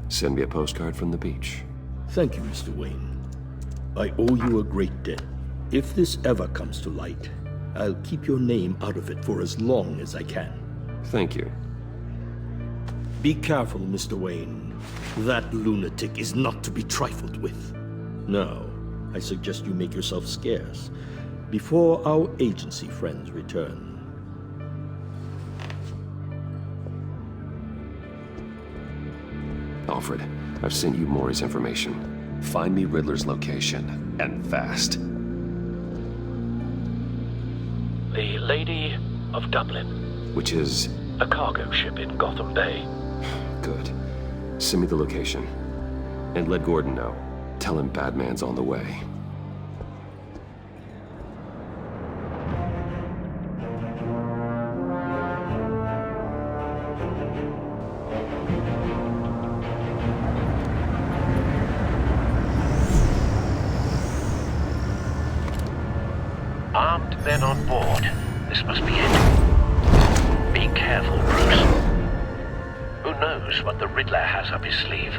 Send me a postcard from the beach. Thank you, Mr. Wayne. I owe you a great debt. If this ever comes to light, I'll keep your name out of it for as long as I can. Thank you. Be careful, Mr. Wayne. That lunatic is not to be trifled with. Now, I suggest you make yourself scarce before our agency friends return. Alfred, I've sent you Maury's information. Find me Riddler's location, and fast. The Lady of Dublin. Which is? A cargo ship in Gotham Bay. Good. Send me the location. And let Gordon know. Tell him Batman's on the way. Armed men on board. This must be it. Be careful, Bruce. Who knows what the Riddler has up his sleeve?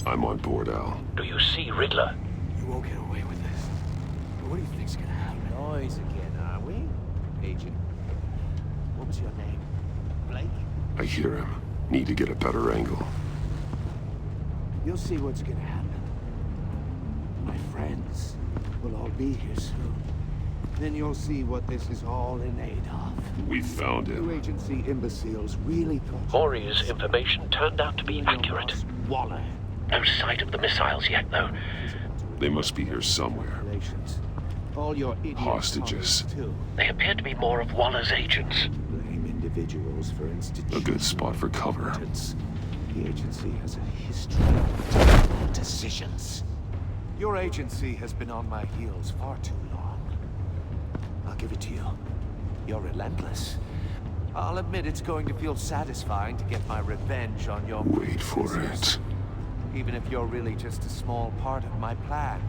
I'm on board, Al. Do you see Riddler? You won't get away with this. What do you think's gonna happen? Noise again, are we? Agent, what was your name? Blake? I hear him. Need to get a better angle. You'll see what's gonna happen. My friends will all be here soon. Then you'll see what this is all in aid of. We found him. You agency imbeciles really thought... Maury's information turned out to be accurate. Waller. No sight of the missiles yet, though. They must be here somewhere. All your idiot Hostages. too. They appear to be more of Waller's agents. Blame individuals for institutions. A good spot for cover. The agency has a history of terrible decisions. Your agency has been on my heels far too long. I'll give it to you. You're relentless. I'll admit it's going to feel satisfying to get my revenge on your... Wait for it. Even if you're really just a small part of my plan.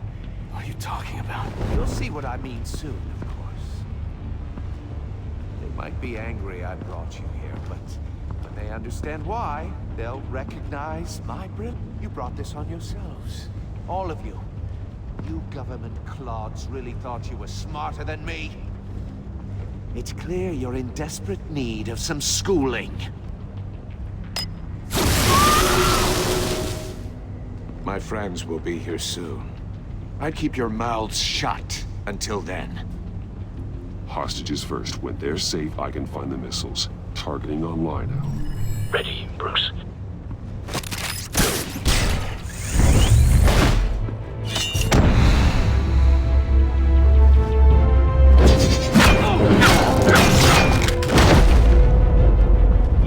What are you talking about? You'll see what I mean soon, of course. They might be angry I brought you here, but when they understand why, they'll recognize my brilliance. You brought this on yourselves. All of you. You government clods really thought you were smarter than me. It's clear you're in desperate need of some schooling. My friends will be here soon. I'd keep your mouths shut until then. Hostages first. When they're safe, I can find the missiles. Targeting online now. Ready, Bruce.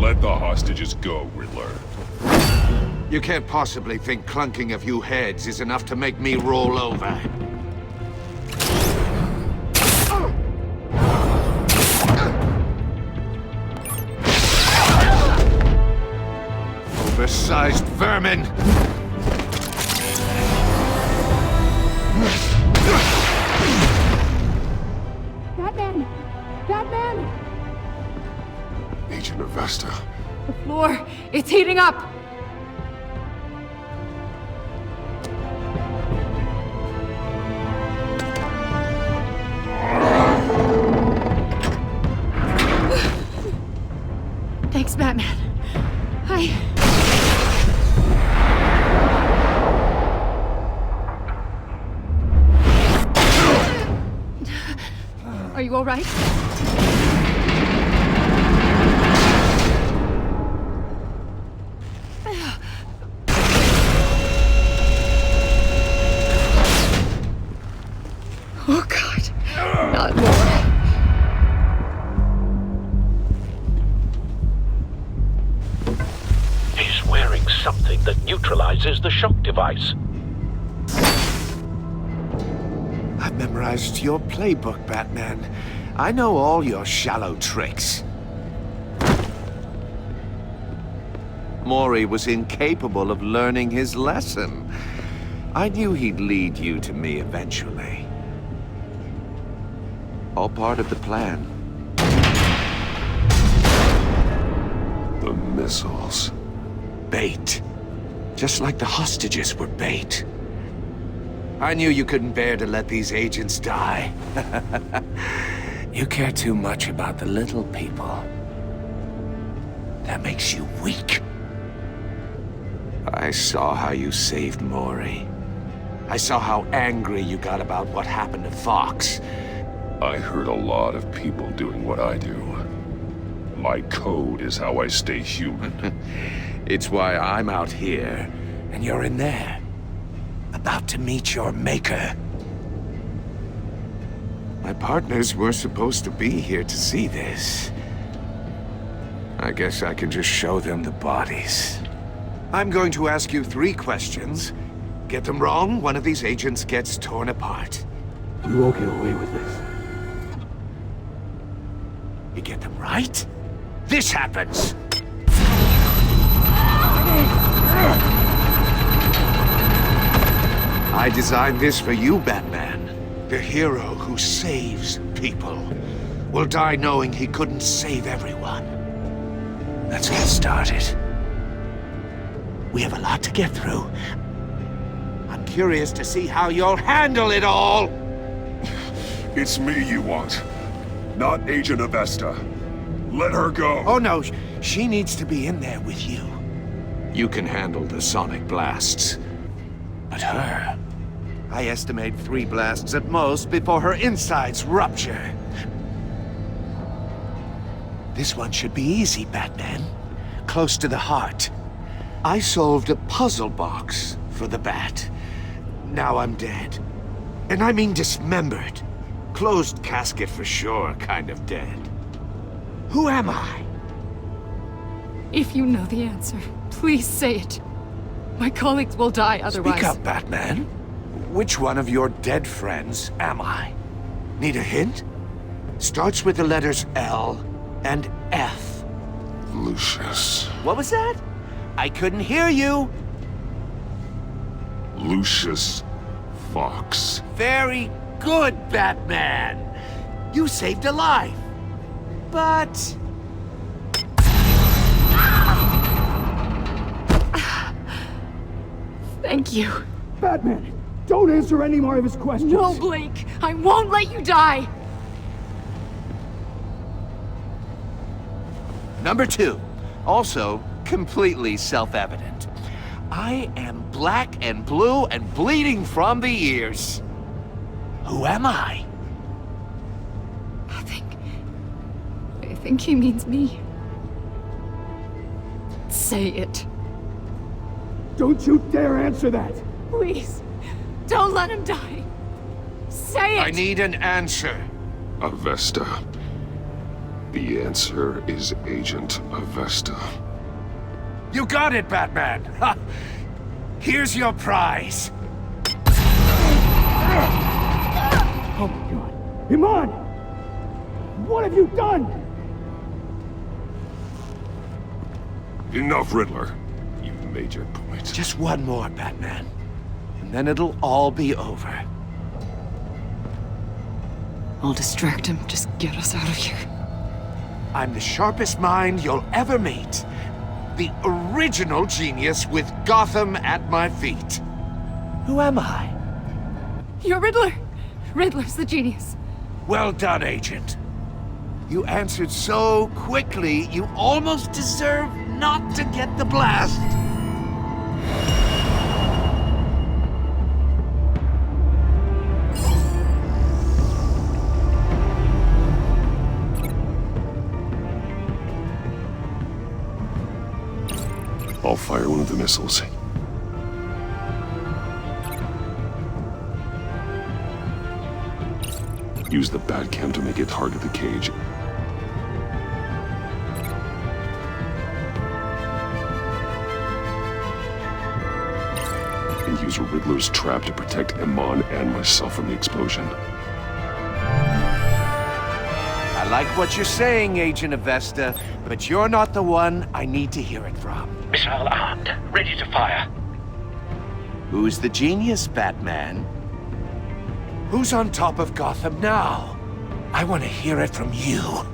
Let the hostages go, Riddler. You can't possibly think clunking a few heads is enough to make me roll over. Oversized vermin! Batman! Batman! Agent Avesta. The floor, it's heating up! Thanks, Batman. Are you all right? Oh, God. Not more. He's wearing something that neutralizes the shock device. I've memorized your playbook, Batman. I know all your shallow tricks. Maury was incapable of learning his lesson. I knew he'd lead you to me eventually. All part of the plan. The missiles. Bait. Just like the hostages were bait. I knew you couldn't bear to let these agents die. You care too much about the little people. That makes you weak. I saw how you saved Maury. I saw how angry you got about what happened to Fox. I heard a lot of people doing what I do. My code is how I stay human. It's why I'm out here, and you're in there. About to meet your maker. My partners were supposed to be here to see this. I guess I can just show them the bodies. I'm going to ask you 3 questions. Get them wrong, one of these agents gets torn apart. You won't get away with this. You get them right, this happens! I designed this for you, Batman. The hero who saves people will die knowing he couldn't save everyone. Let's get started. We have a lot to get through. I'm curious to see how you'll handle it all! It's me you want, not Agent Avesta. Let her go. Oh no, she needs to be in there with you. You can handle the sonic blasts. But her, I estimate 3 blasts at most before her insides rupture. This one should be easy, Batman. Close to the heart. I solved a puzzle box for the Bat. Now I'm dead. And I mean dismembered. Closed casket for sure, kind of dead. Who am I? If you know the answer, please say it. My colleagues will die otherwise. Speak up, Batman. Which one of your dead friends am I? Need a hint? Starts with the letters L and F. Lucius. What was that? I couldn't hear you. Lucius Fox. Very good, Batman. You saved a life. But... Thank you. Batman, don't answer any more of his questions. No, Blake. I won't let you die. Number 2. Also, completely self-evident. I am black and blue and bleeding from the ears. Who am I? I think he means me. Say it. Don't you dare answer that! Please, don't let him die. Say it! I need an answer. Avesta. The answer is Agent Avesta. You got it, Batman! Ha! Here's your prize. Oh my god. Iman! What have you done? Enough, Riddler. You've made your point. Just one more, Batman. And then it'll all be over. I'll distract him. Just get us out of here. I'm the sharpest mind you'll ever meet. The original genius with Gotham at my feet. Who am I? You're Riddler. Riddler's the genius. Well done, Agent. You answered so quickly, you almost deserve not to get the blast. I'll fire one of the missiles. Use the Batcam to make it target the cage. And use Riddler's trap to protect Iman and myself from the explosion. I like what you're saying, Agent Avesta, but you're not the one I need to hear it from. Missile armed, ready to fire. Who's the genius, Batman? Who's on top of Gotham now? I want to hear it from you.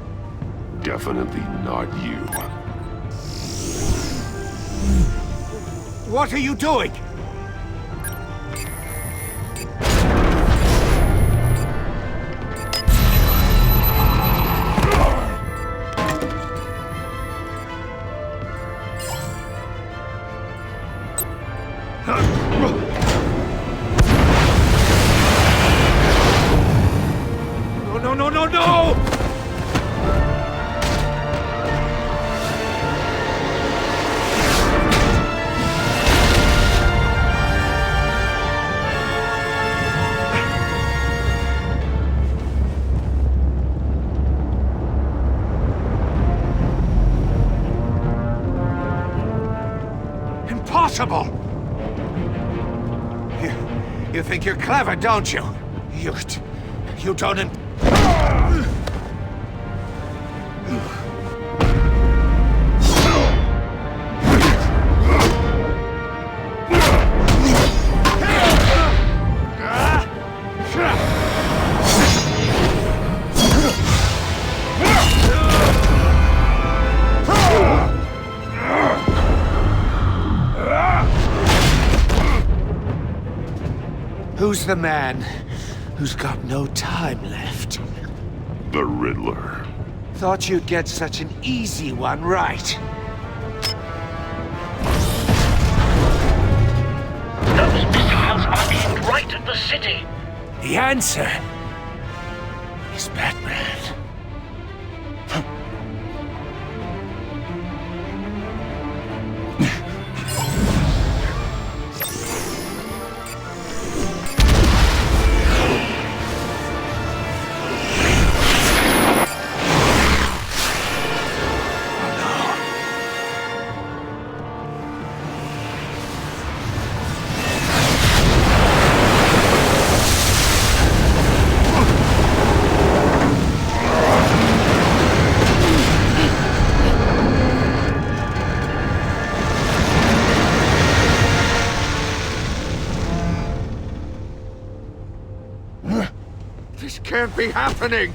Definitely not you. What are you doing? no, no, no, no! Impossible! You think you're clever, don't you? You don't... Who's the man who's got no time left? The Riddler. Thought you'd get such an easy one right. Those missiles are aimed right at the city. The answer is Batman. This can't be happening!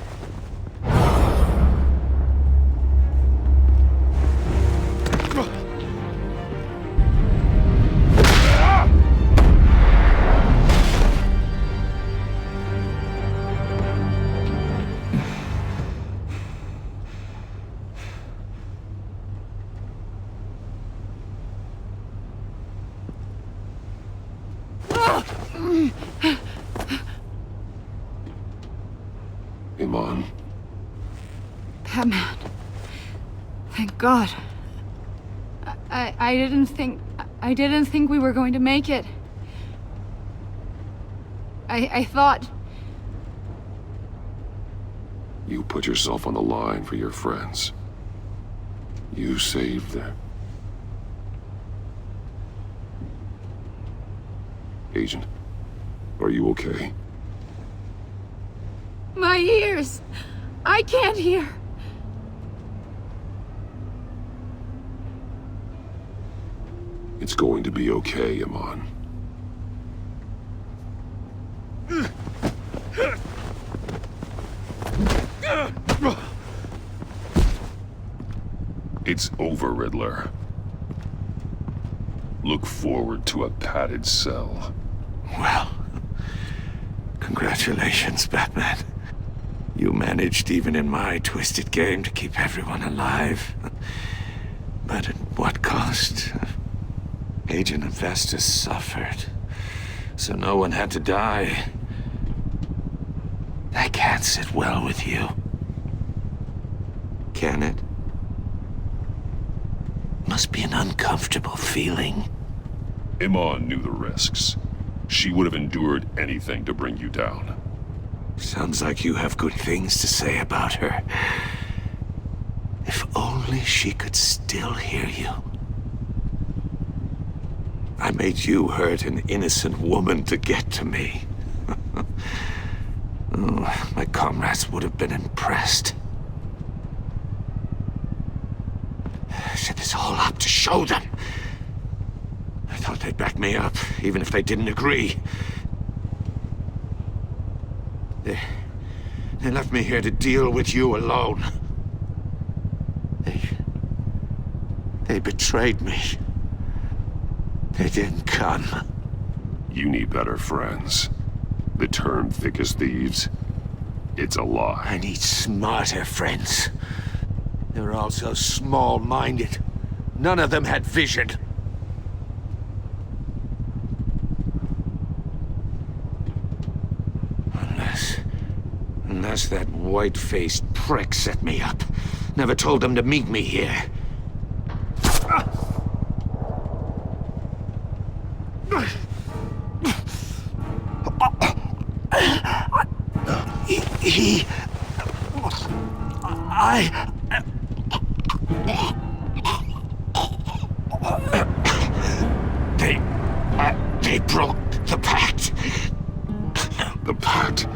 Iman. Batman. Thank God. I didn't think we were going to make it. I thought... You put yourself on the line for your friends. You saved them. Agent, are you okay? My ears! I can't hear! It's going to be okay, Iman. It's over, Riddler. Look forward to a padded cell. Well, congratulations, Batman. You managed, even in my twisted game, to keep everyone alive. But at what cost? Agent Investus suffered, so no one had to die. That can't sit well with you. Can it? Must be an uncomfortable feeling. Iman knew the risks. She would have endured anything to bring you down. Sounds like you have good things to say about her. If only she could still hear you. I made you hurt an innocent woman to get to me. Oh, my comrades would have been impressed. I set this all up to show them. I thought they'd back me up, even if they didn't agree. They left me here to deal with you alone. They betrayed me. They didn't come. You need better friends. The term thick as thieves, it's a lie. I need smarter friends. They were all so small-minded. None of them had vision. Because that white-faced prick set me up. Never told them to meet me here. They broke the pact. The pact?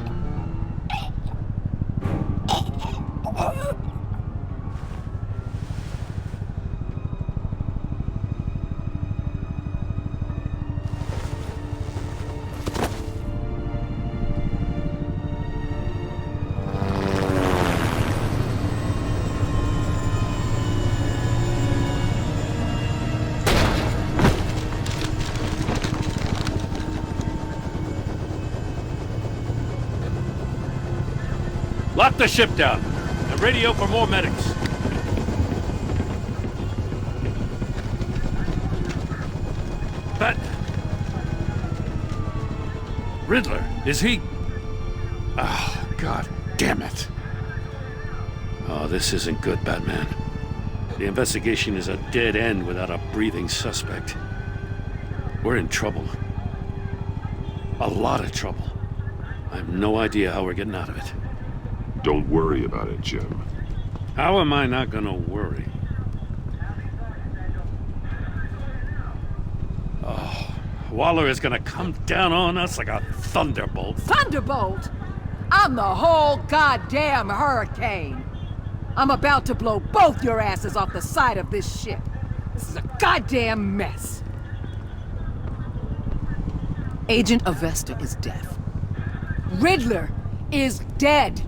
Lock the ship down and radio for more medics. But Riddler, is he? Oh, God damn it. Oh, this isn't good, Batman. The investigation is a dead end without a breathing suspect. We're in trouble. A lot of trouble. I have no idea how we're getting out of it. Don't worry about it, Jim. How am I not gonna worry? Oh, Waller is gonna come down on us like a thunderbolt. Thunderbolt? I'm the whole goddamn hurricane. I'm about to blow both your asses off the side of this ship. This is a goddamn mess. Agent Avesta is dead. Riddler is dead.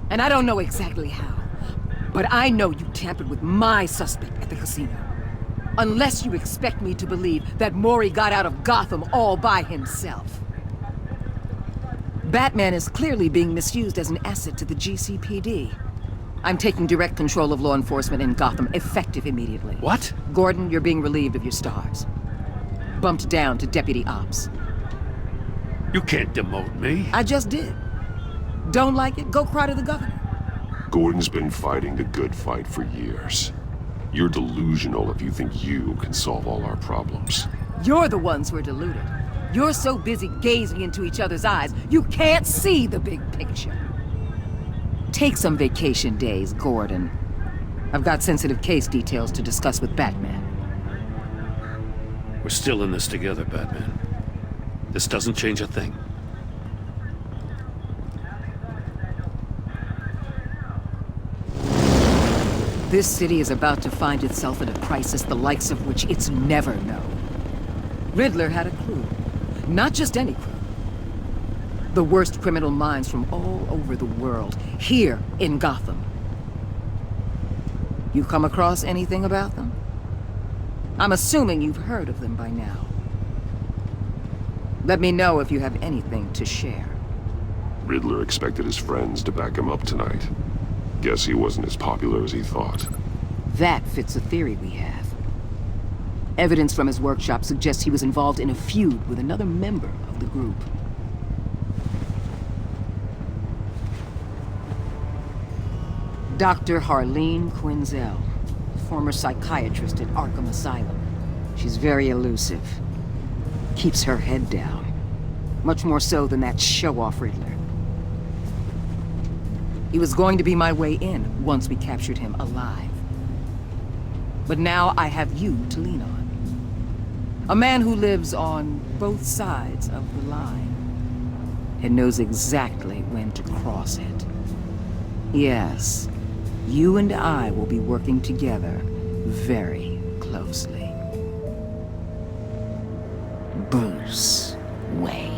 And I don't know exactly how, but I know you tampered with my suspect at the casino. Unless you expect me to believe that Mori got out of Gotham all by himself. Batman is clearly being misused as an asset to the GCPD. I'm taking direct control of law enforcement in Gotham, effective immediately. What? Gordon, you're being relieved of your stars. Bumped down to Deputy Ops. You can't demote me. I just did. Don't like it? Go cry to the governor. Gordon's been fighting the good fight for years. You're delusional if you think you can solve all our problems. You're the ones who are deluded. You're so busy gazing into each other's eyes, you can't see the big picture. Take some vacation days, Gordon. I've got sensitive case details to discuss with Batman. We're still in this together, Batman. This doesn't change a thing. This city is about to find itself in a crisis the likes of which it's never known. Riddler had a crew. Not just any crew. The worst criminal minds from all over the world, here in Gotham. You come across anything about them? I'm assuming you've heard of them by now. Let me know if you have anything to share. Riddler expected his friends to back him up tonight. Guess he wasn't as popular as he thought. That fits a theory we have. Evidence from his workshop suggests he was involved in a feud with another member of the group. Dr. Harleen Quinzel, former psychiatrist at Arkham Asylum. She's very elusive. Keeps her head down. Much more so than that show-off Riddler. He was going to be my way in once we captured him alive. But now I have you to lean on. A man who lives on both sides of the line and knows exactly when to cross it. Yes, you and I will be working together very closely. Bruce Wayne.